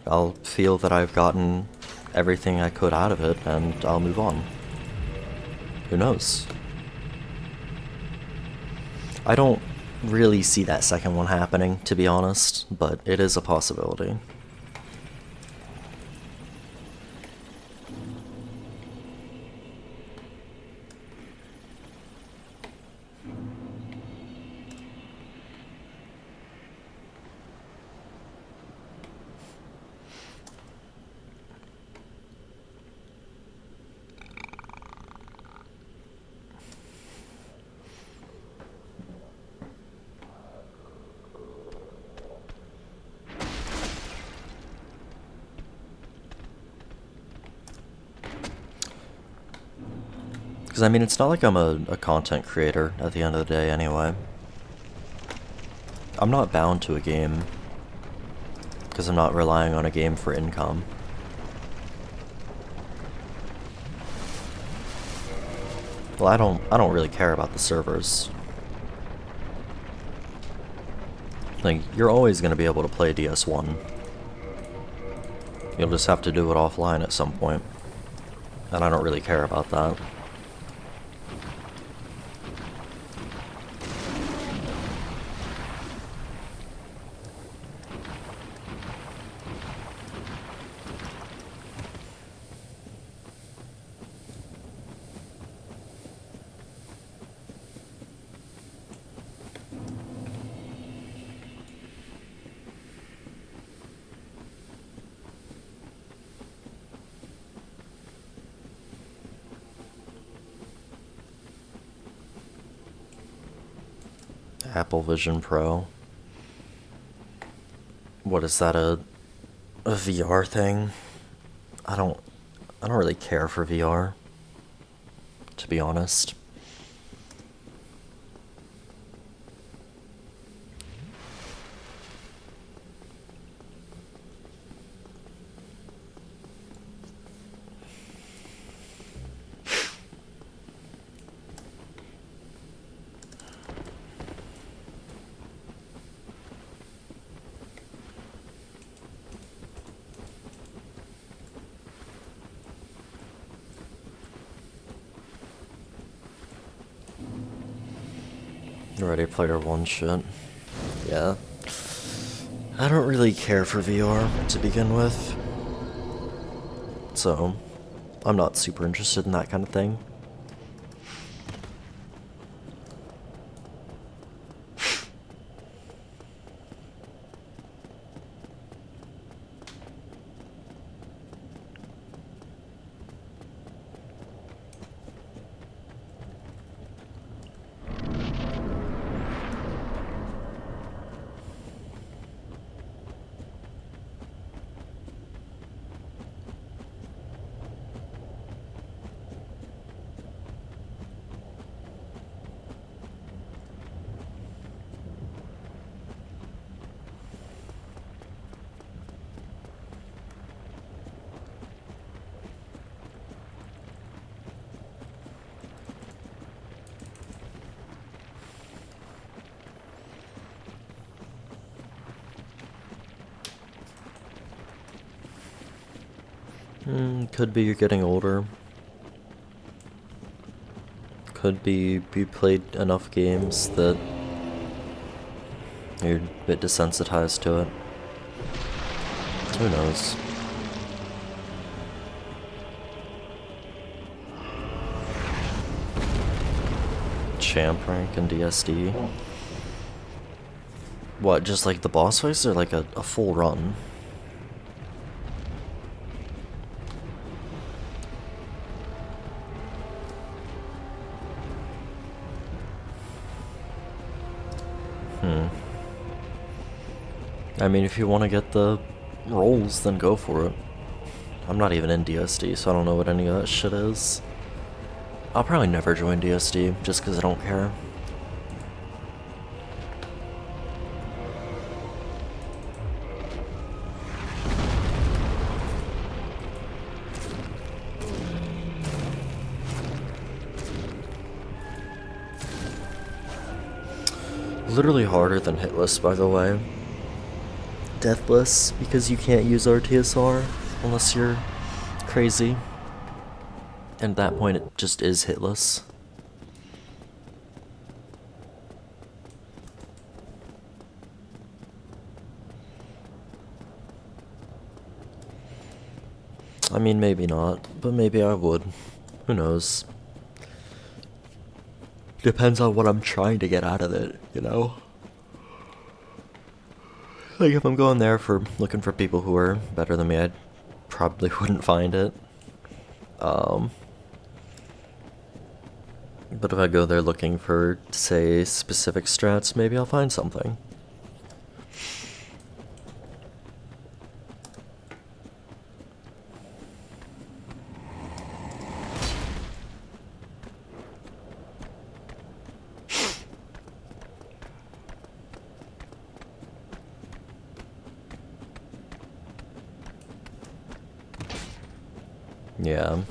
I'll feel that I've gotten everything I could out of it, and I'll move on. Who knows? I don't really see that second one happening, to be honest, but it is a possibility. Because, I mean, it's not like I'm a content creator at the end of the day anyway. I'm not bound to a game, because I'm not relying on a game for income. Well, I don't really care about the servers. Like, you're always going to be able to play DS1. You'll just have to do it offline at some point. And I don't really care about that. Apple Vision Pro. What is that, a VR thing? I don't really care for VR, to be honest. Ready Player One shit. Yeah. I don't really care for VR to begin with. So, I'm not super interested in that kind of thing. Could be you're getting older. Could be you played enough games that you're a bit desensitized to it. Who knows? Champ rank and DSD? What, just like the boss fights or like a full run? I mean, if you want to get the rolls, then go for it. I'm not even in DSD, so I don't know what any of that shit is. I'll probably never join DSD, just because I don't care. Literally harder than hitless, by the way. Deathless, because you can't use RTSR unless you're crazy. And at that point, it just is hitless. I mean, maybe not, but maybe I would. Who knows? Depends on what I'm trying to get out of it, you know? Like, if I'm going there for looking for people who are better than me, I probably wouldn't find it. But if I go there looking for, say, specific strats, maybe I'll find something. Yeah.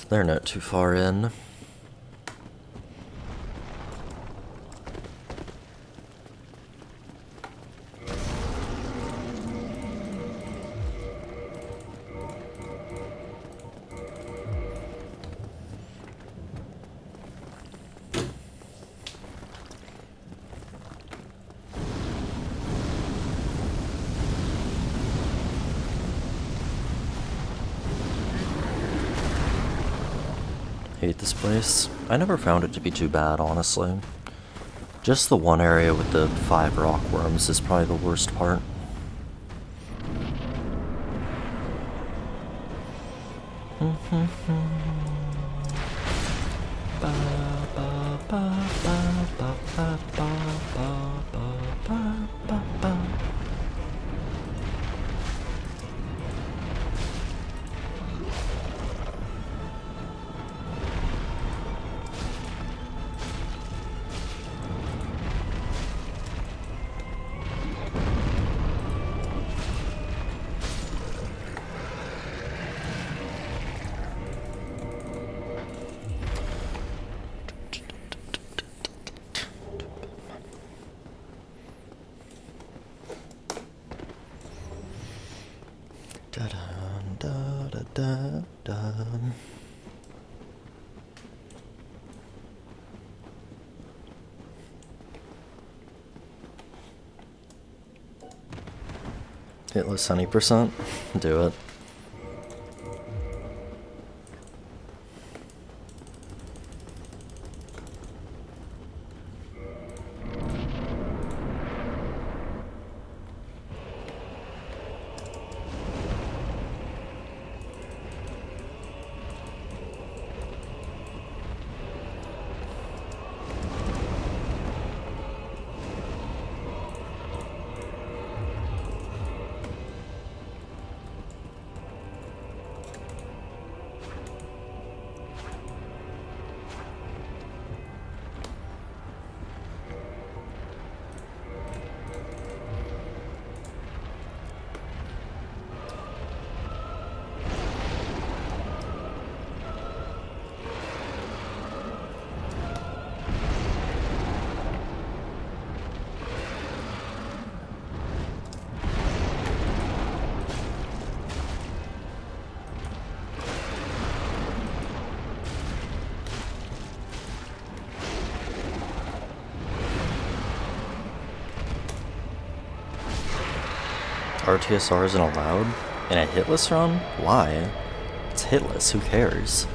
They're not too far in. Hate this place. I never found it to be too bad, honestly. Just the one area with the 5 rock worms is probably the worst part. Hitless 20%. Do it. RTSR isn't allowed in a hitless run? Why? It's hitless, who cares?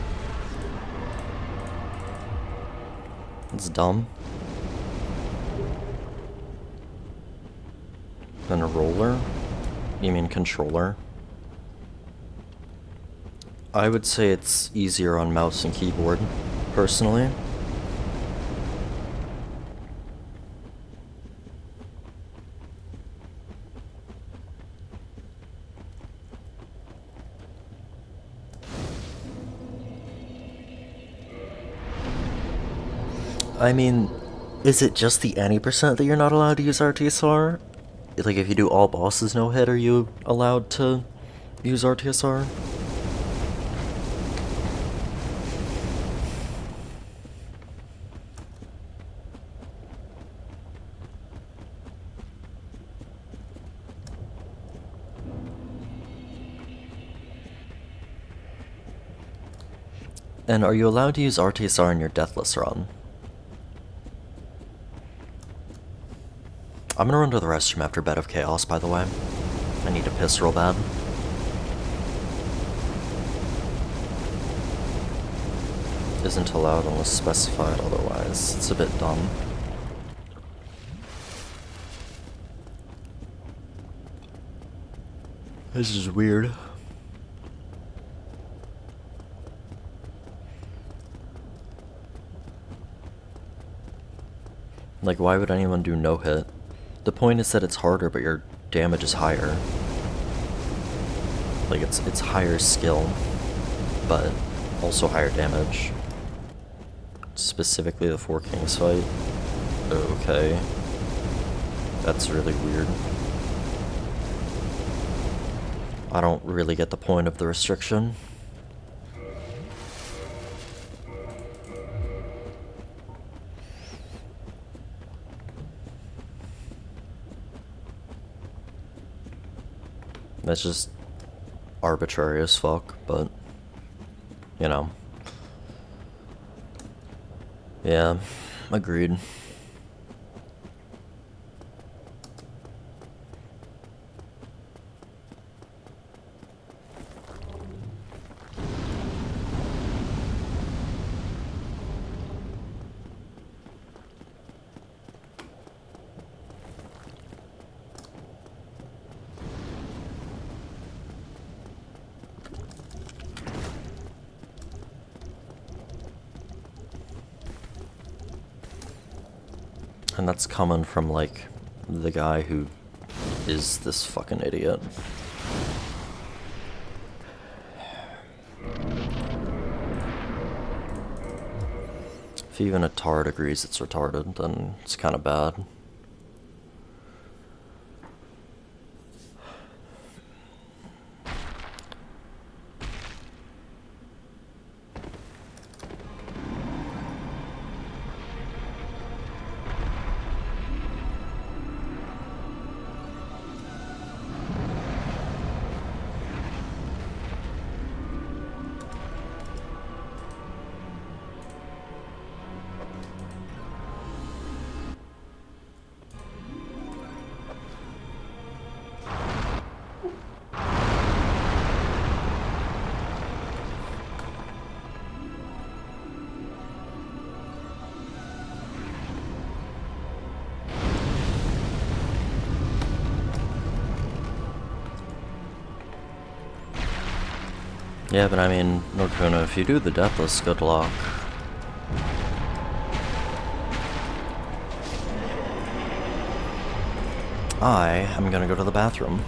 It's dumb. Then a roller? You mean controller? I would say it's easier on mouse and keyboard, personally. I mean, is it just the any percent that you're not allowed to use RTSR? Like, if you do all bosses no hit, are you allowed to use RTSR? And are you allowed to use DSR in your Deathless run? I'm gonna run to the restroom after Bed of Chaos, by the way. I need to piss real bad. Isn't allowed unless specified otherwise. It's a bit dumb. This is weird. Like, why would anyone do no hit? The point is that it's harder, but your damage is higher. Like, it's higher skill, but also higher damage. Specifically the Four Kings fight. Okay. That's really weird. I don't really get the point of the restriction. That's just arbitrary as fuck, but, you know. Yeah, agreed. And that's coming from, like, the guy who is this fucking idiot. If even a tard agrees it's retarded, then it's kind of bad. Yeah, but I mean, Norkuna, if you do the Deathless, good luck. I am gonna go to the bathroom.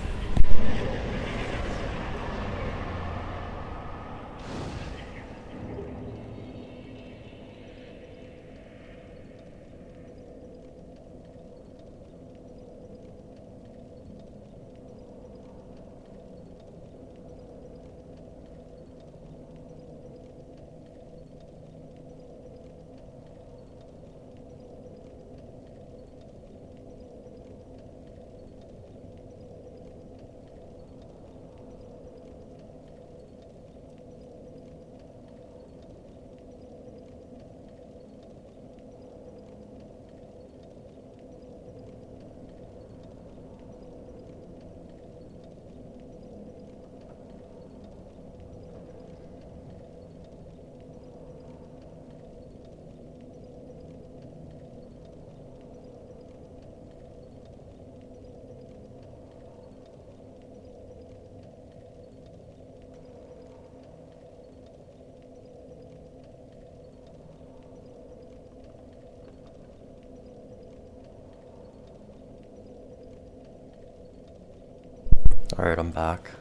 Alright, I'm back.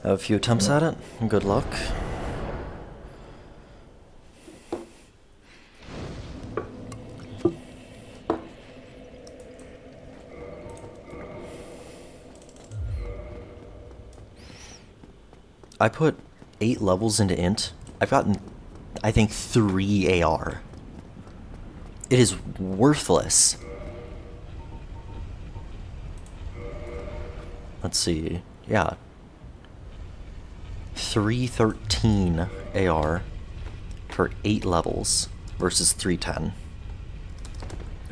Have a few attempts at it. Good luck. I put 8 levels into Int. I've gotten, I think, 3 AR. It is worthless. let's see, yeah, 313 AR for 8 levels versus 310.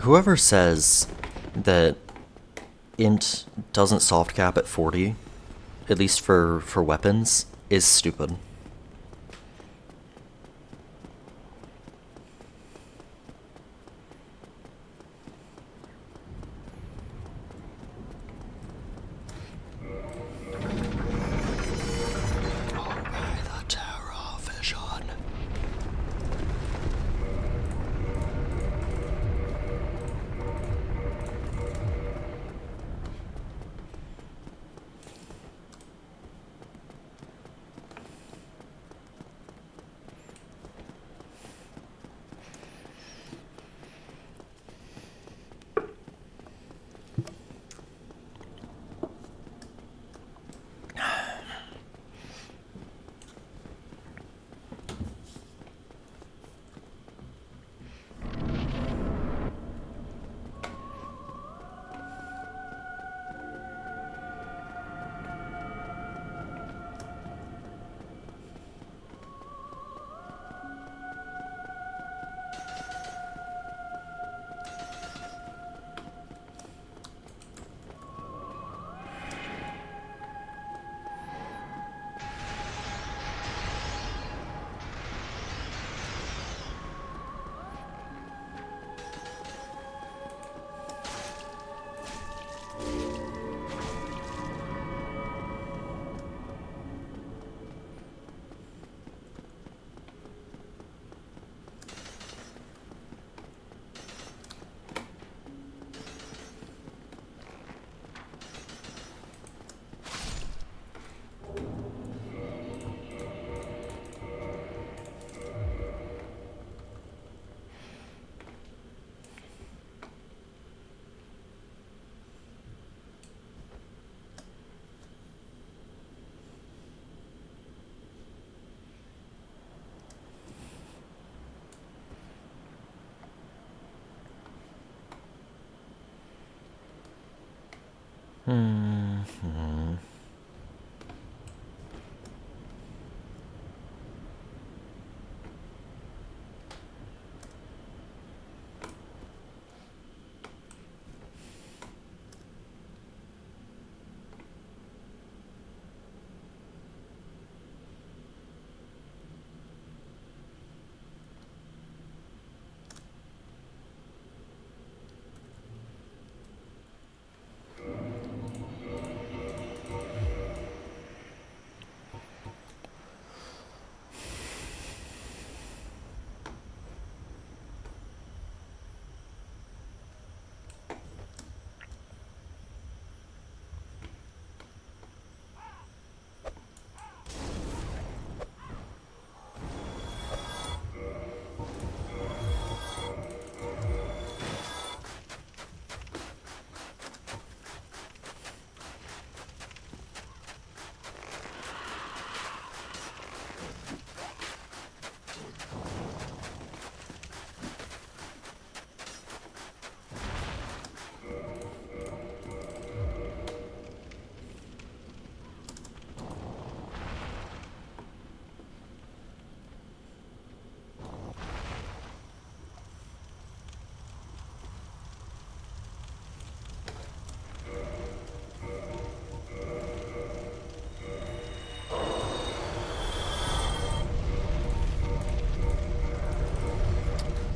Whoever says that int doesn't soft cap at 40, at least for weapons, is stupid.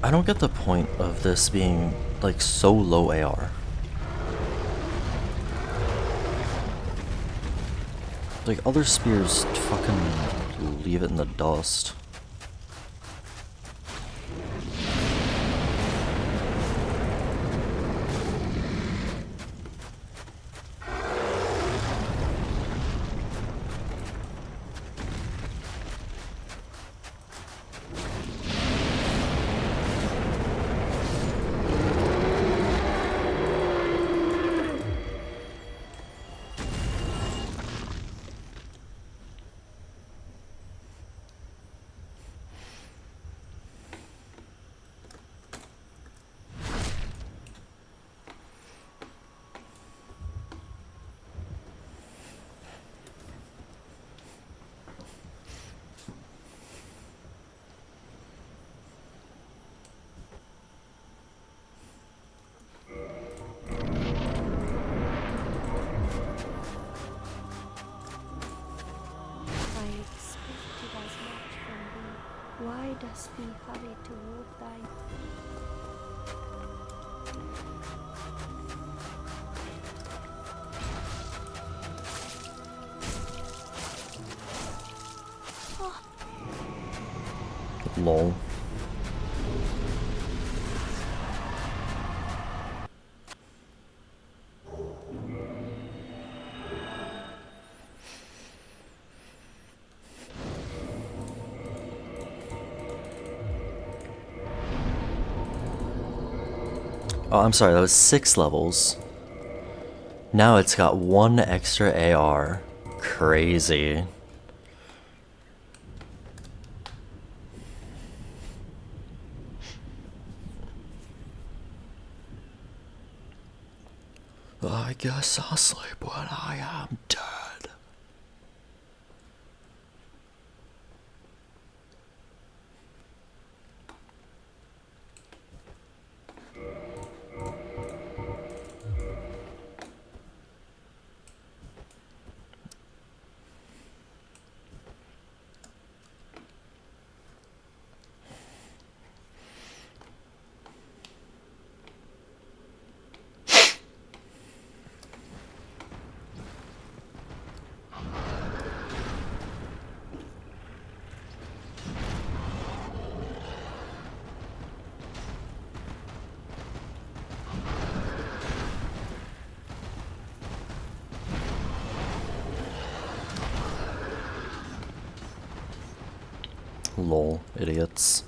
I don't get the point of this being, like, so low AR. Like, other spears fucking leave it in the dust. Bid us be hurried toward thy Lol. Oh, I'm sorry, that was 6 levels. Now it's got 1 extra AR. Crazy. I guess I'll sleep when I am dead. Lol, idiots.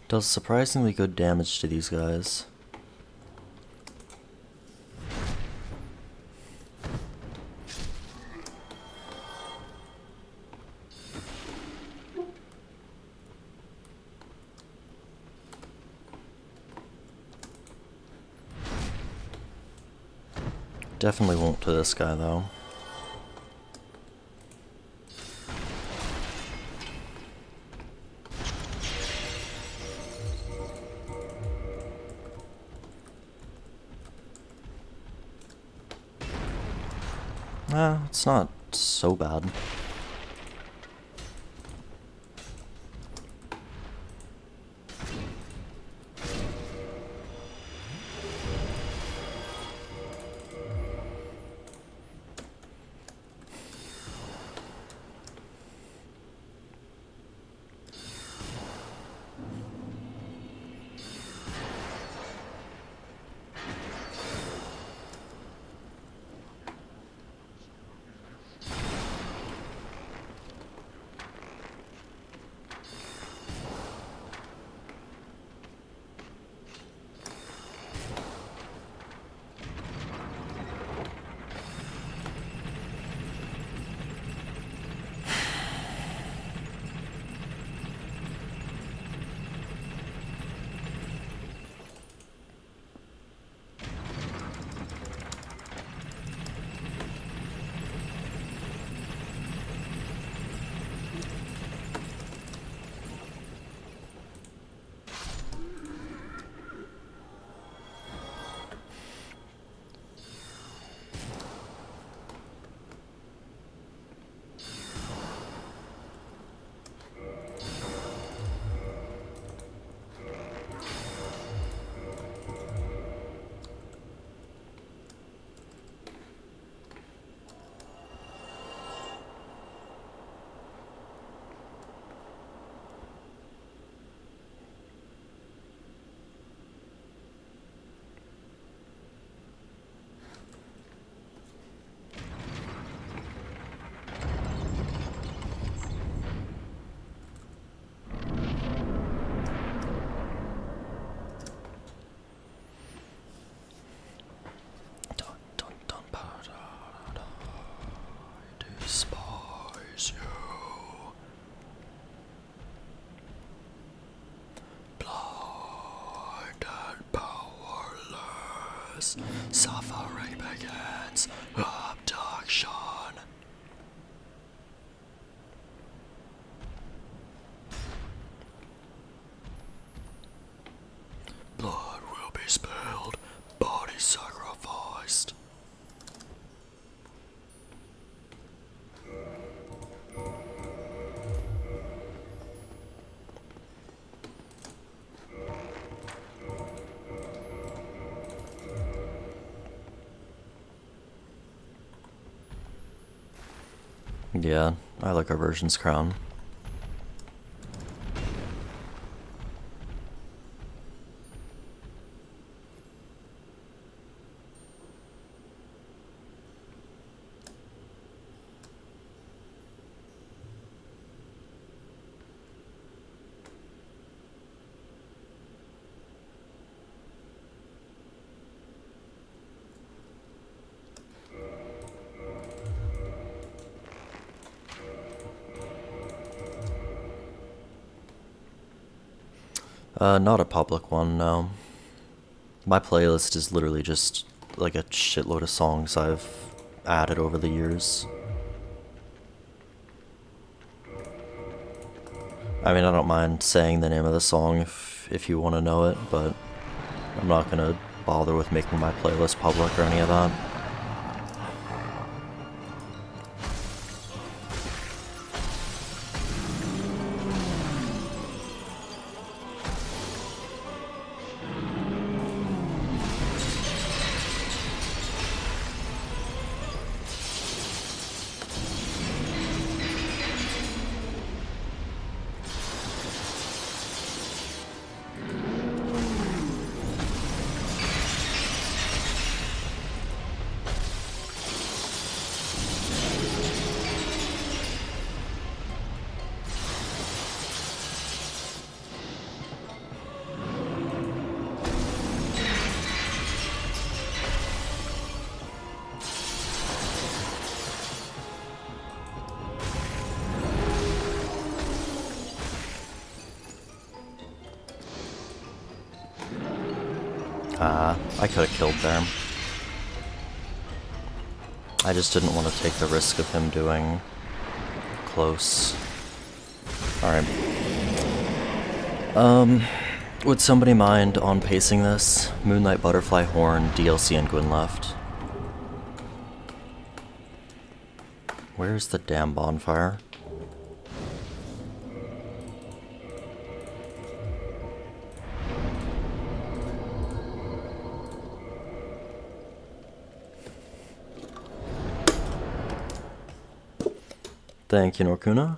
Does surprisingly good damage to these guys. Definitely won't to this guy though. It's not so bad. begins. Suffering begins. Abduction. Blood will be spilled. Body sacrificed. Yeah, I like our version's crown. Not a public one, no. My playlist is literally just like a shitload of songs I've added over the years. I mean, I don't mind saying the name of the song if you want to know it, but I'm not gonna bother with making my playlist public or any of that. I could have killed there. I just didn't want to take the risk of him doing close. Alright. Would somebody mind on pacing this? Moonlight Butterfly, Horn, DLC, and Gwyn left. Where's the damn bonfire? Thank you, Norkuna.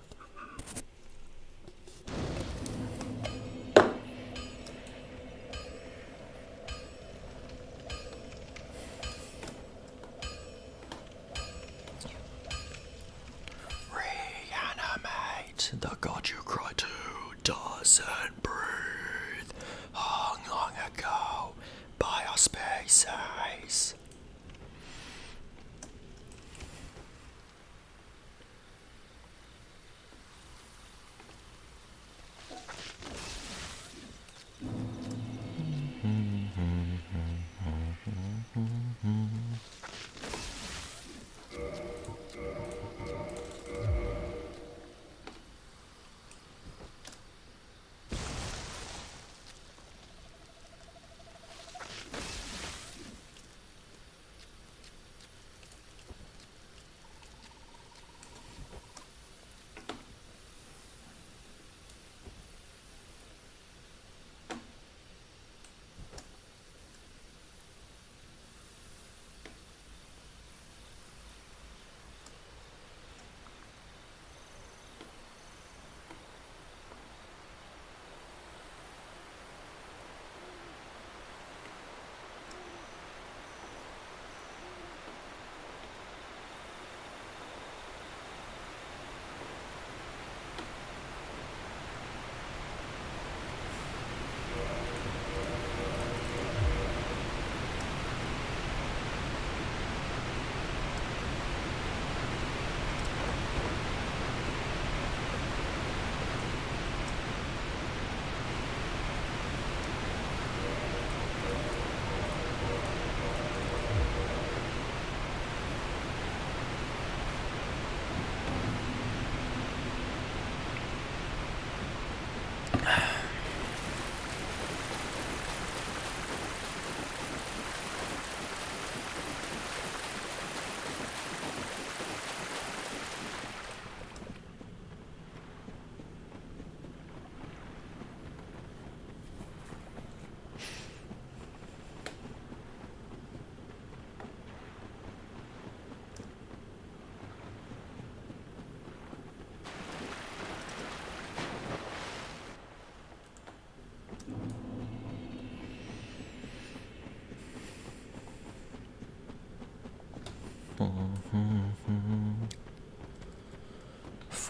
Reanimate. The god you cry to doesn't breathe. Hung long ago by our species.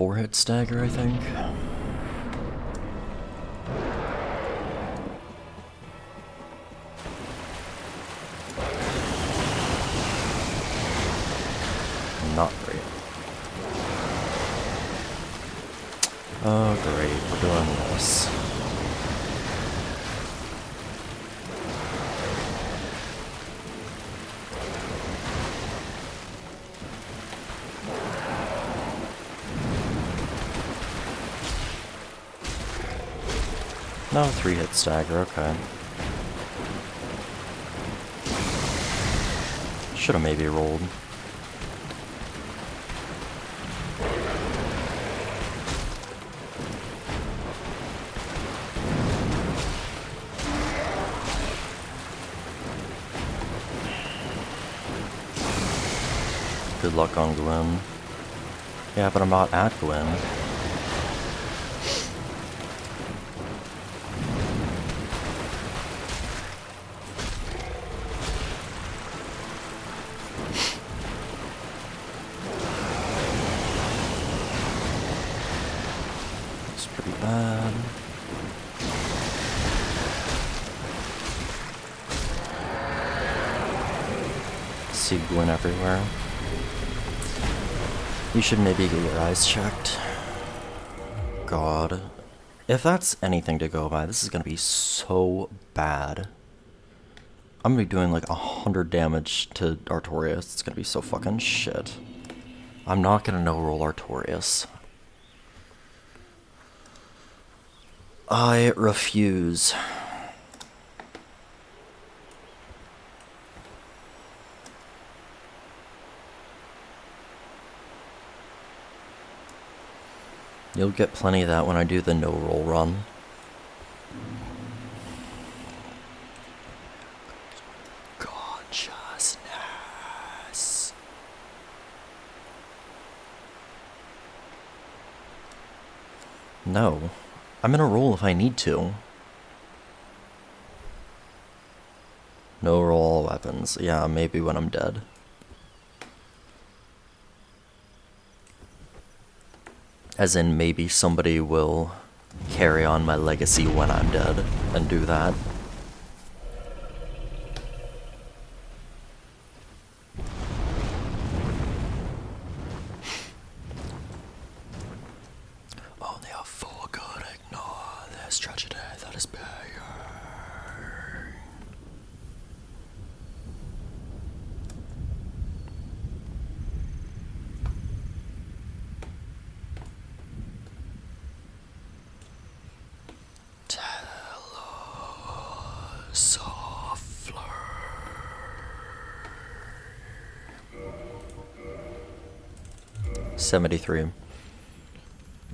4-hit stagger, I think. Not great. Oh great, we're doing this. No, 3-hit stagger, okay. Should've maybe rolled. Good luck on Gwyn. Yeah, but I'm not at Gwyn. It's pretty bad. See Gwyn everywhere. You should maybe get your eyes checked. God. If that's anything to go by, this is gonna be so bad. I'm gonna be doing like 100 damage to Artorias. It's gonna be so fucking shit. I'm not gonna no-roll Artorias. I refuse. You'll get plenty of that when I do the no-roll run. Consciousness. No. I'm gonna roll if I need to. No roll all weapons. Yeah, maybe when I'm dead. As in, maybe somebody will carry on my legacy when I'm dead and do that. Only a fool could ignore this tragedy that is pain. Softly. 73.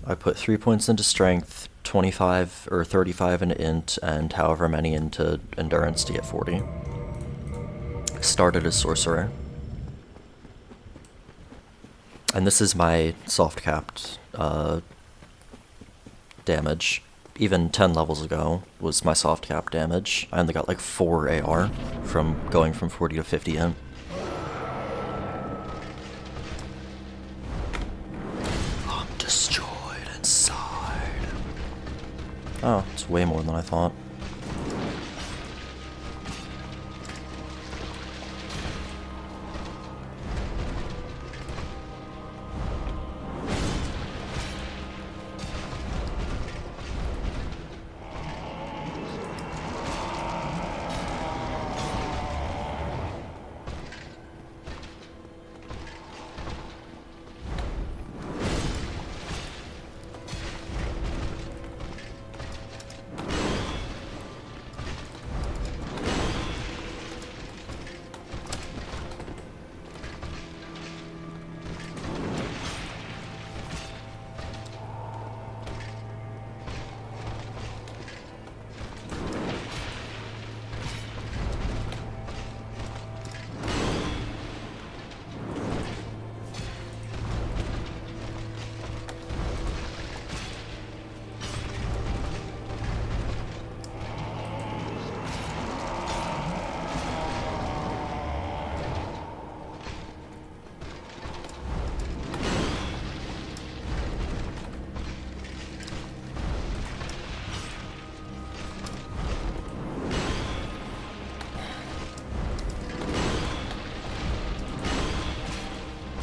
I put 3 points into strength, 25 or 35 into int, and however many into endurance to get 40. Started as sorcerer. And this is my soft capped damage. Even 10 levels ago was my soft cap damage. I only got like 4 AR from going from 40 to 50 in. I'm destroyed inside. Oh, it's way more than I thought.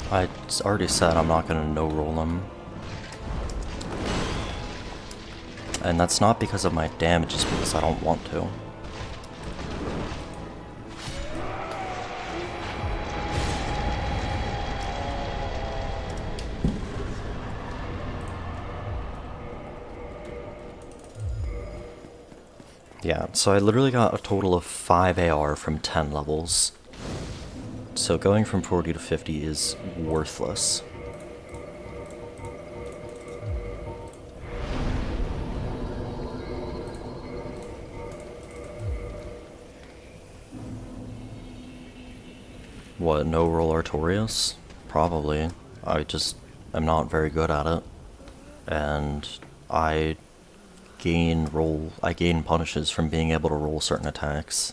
I already said I'm not gonna no-roll him. And that's not because of my damage, it's because I don't want to. Yeah, so I literally got a total of 5 AR from 10 levels. So going from 40 to 50 is worthless. What, no roll Artorias? Probably. I just am not very good at it. And I gain punishes from being able to roll certain attacks.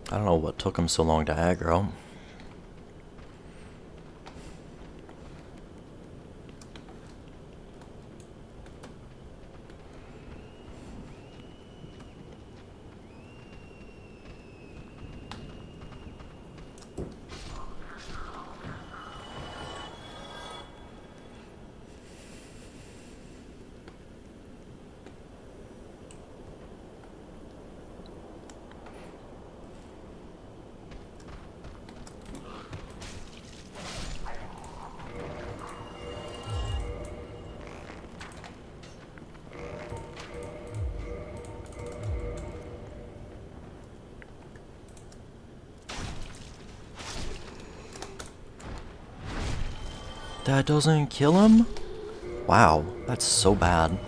I don't know what took him so long to aggro. That doesn't kill him? Wow, that's so bad.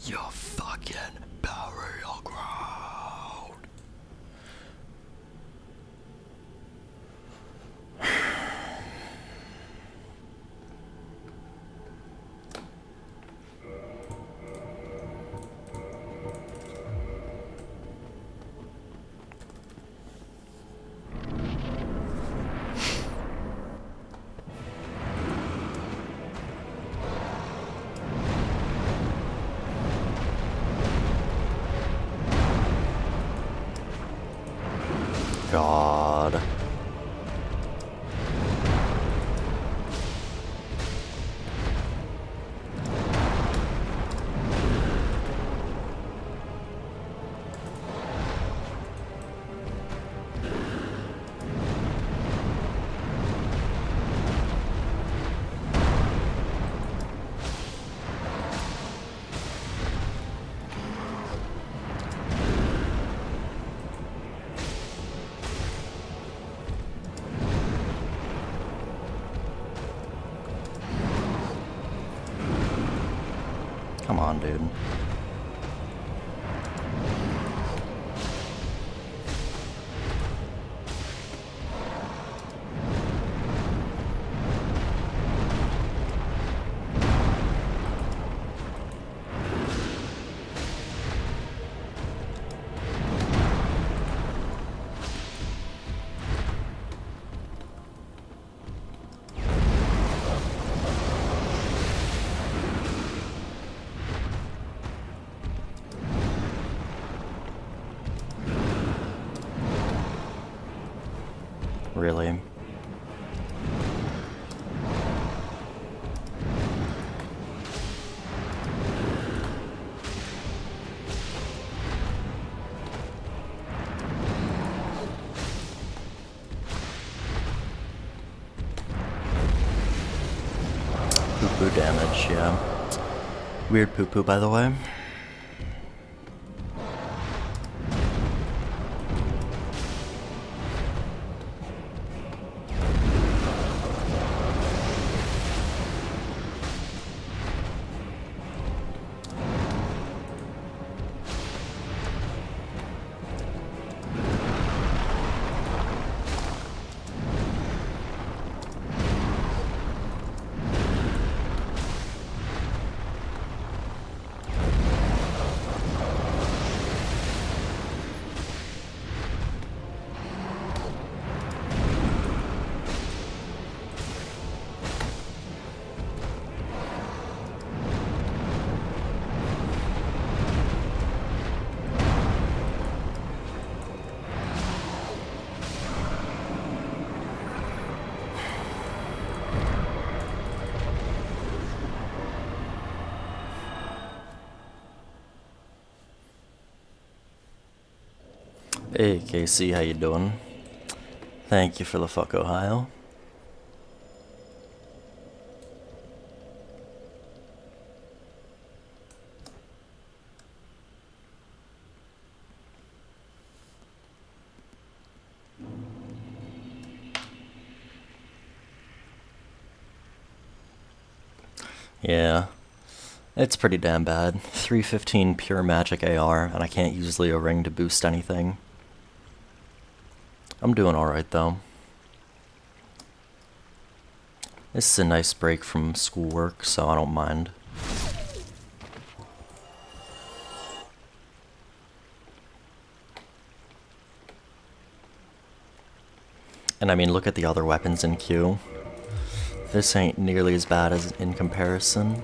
You fucking burial ground. God. Come on, dude. Really? Poo-poo damage, yeah. Weird poo-poo, by the way. Hey Casey, how you doing? Thank you for the fuck, Ohio. Yeah, it's pretty damn bad. 315 pure magic AR, and I can't use Leo Ring to boost anything. I'm doing alright though. This is a nice break from schoolwork, so I don't mind. And I mean, look at the other weapons in queue. This ain't nearly as bad as in comparison.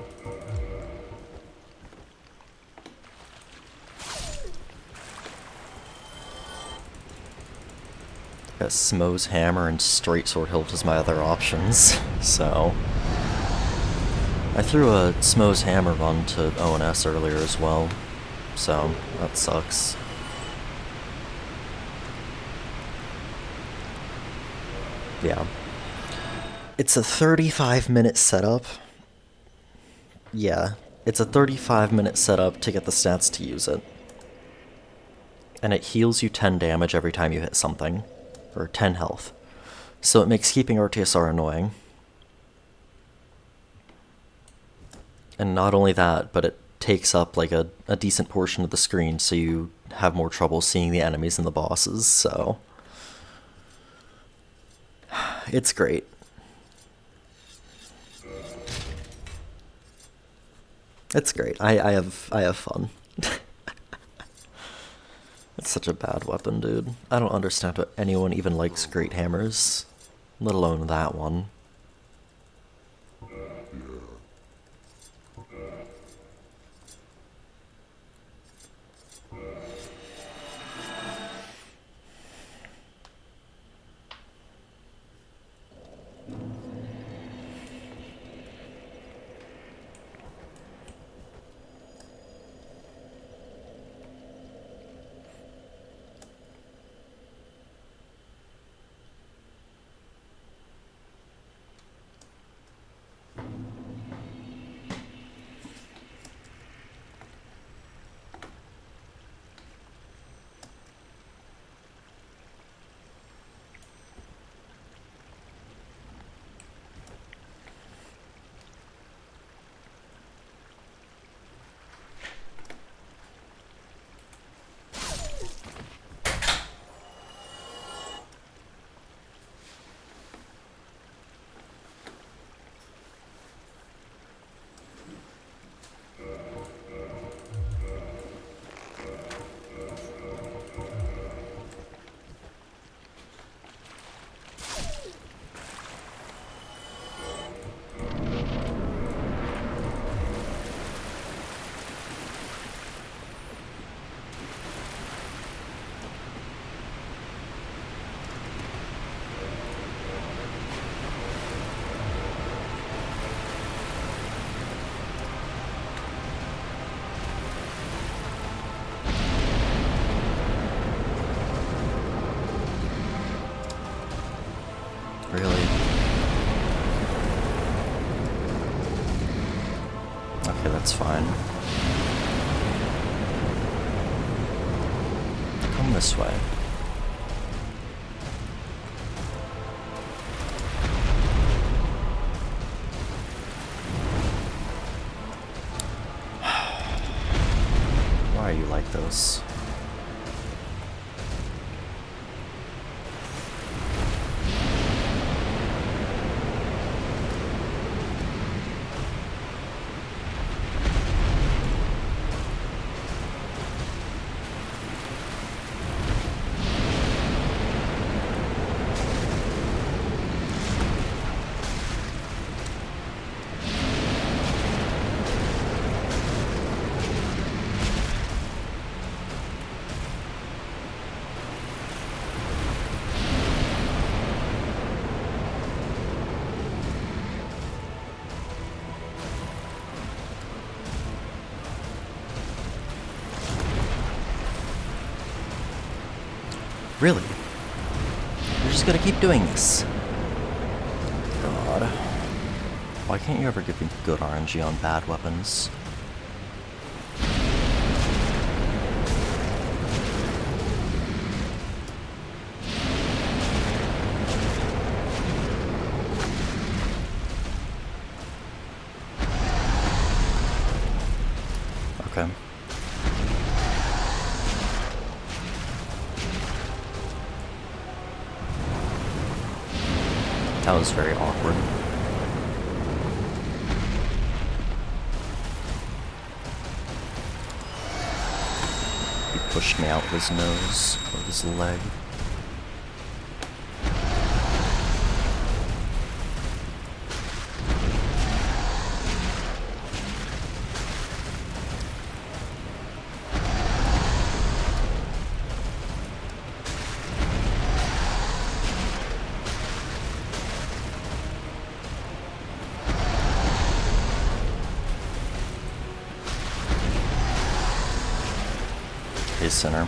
Got Smough's hammer and straight sword hilt as my other options, so I threw a Smough's hammer run to ONS earlier as well, so that sucks. Yeah. It's a 35-minute setup. Yeah, it's a 35-minute setup to get the stats to use it. And it heals you 10 damage every time you hit something. Or 10 health. So it makes keeping DSR annoying. And not only that, but it takes up like a decent portion of the screen, so you have more trouble seeing the enemies and the bosses, so it's great. It's great. I have fun. It's such a bad weapon, dude. I don't understand why anyone even likes great hammers, let alone that one. Really? Okay, that's fine. Come this way. Why are you like this? Really? You're just gonna keep doing this? God. Why can't you ever give me good RNG on bad weapons? Okay. That was very awkward. He pushed me out with his nose, with his leg. Center.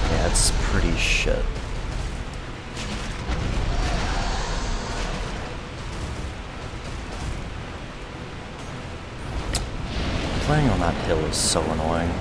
Yeah, it's pretty shit. Playing on that hill is so annoying.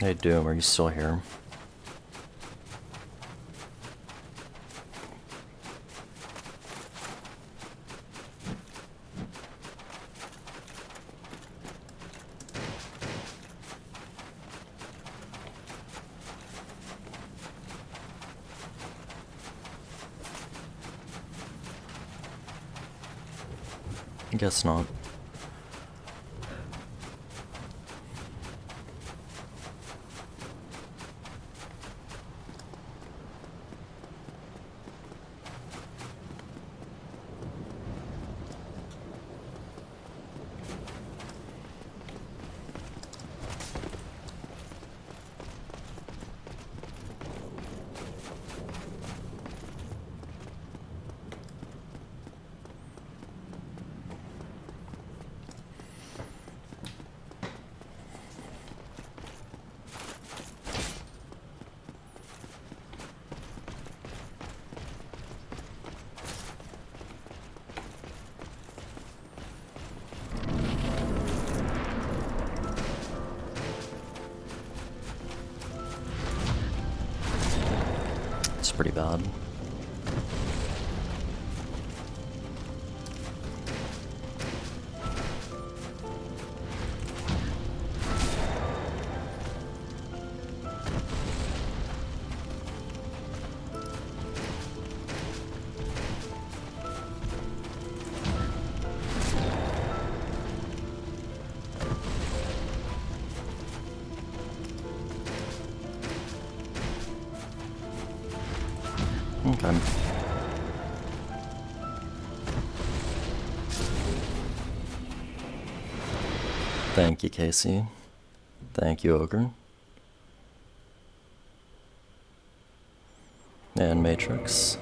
Hey Doom, are you still here? I guess not. It's pretty bad. Okay. Thank you, Casey. Thank you, Ogre. And Matrix.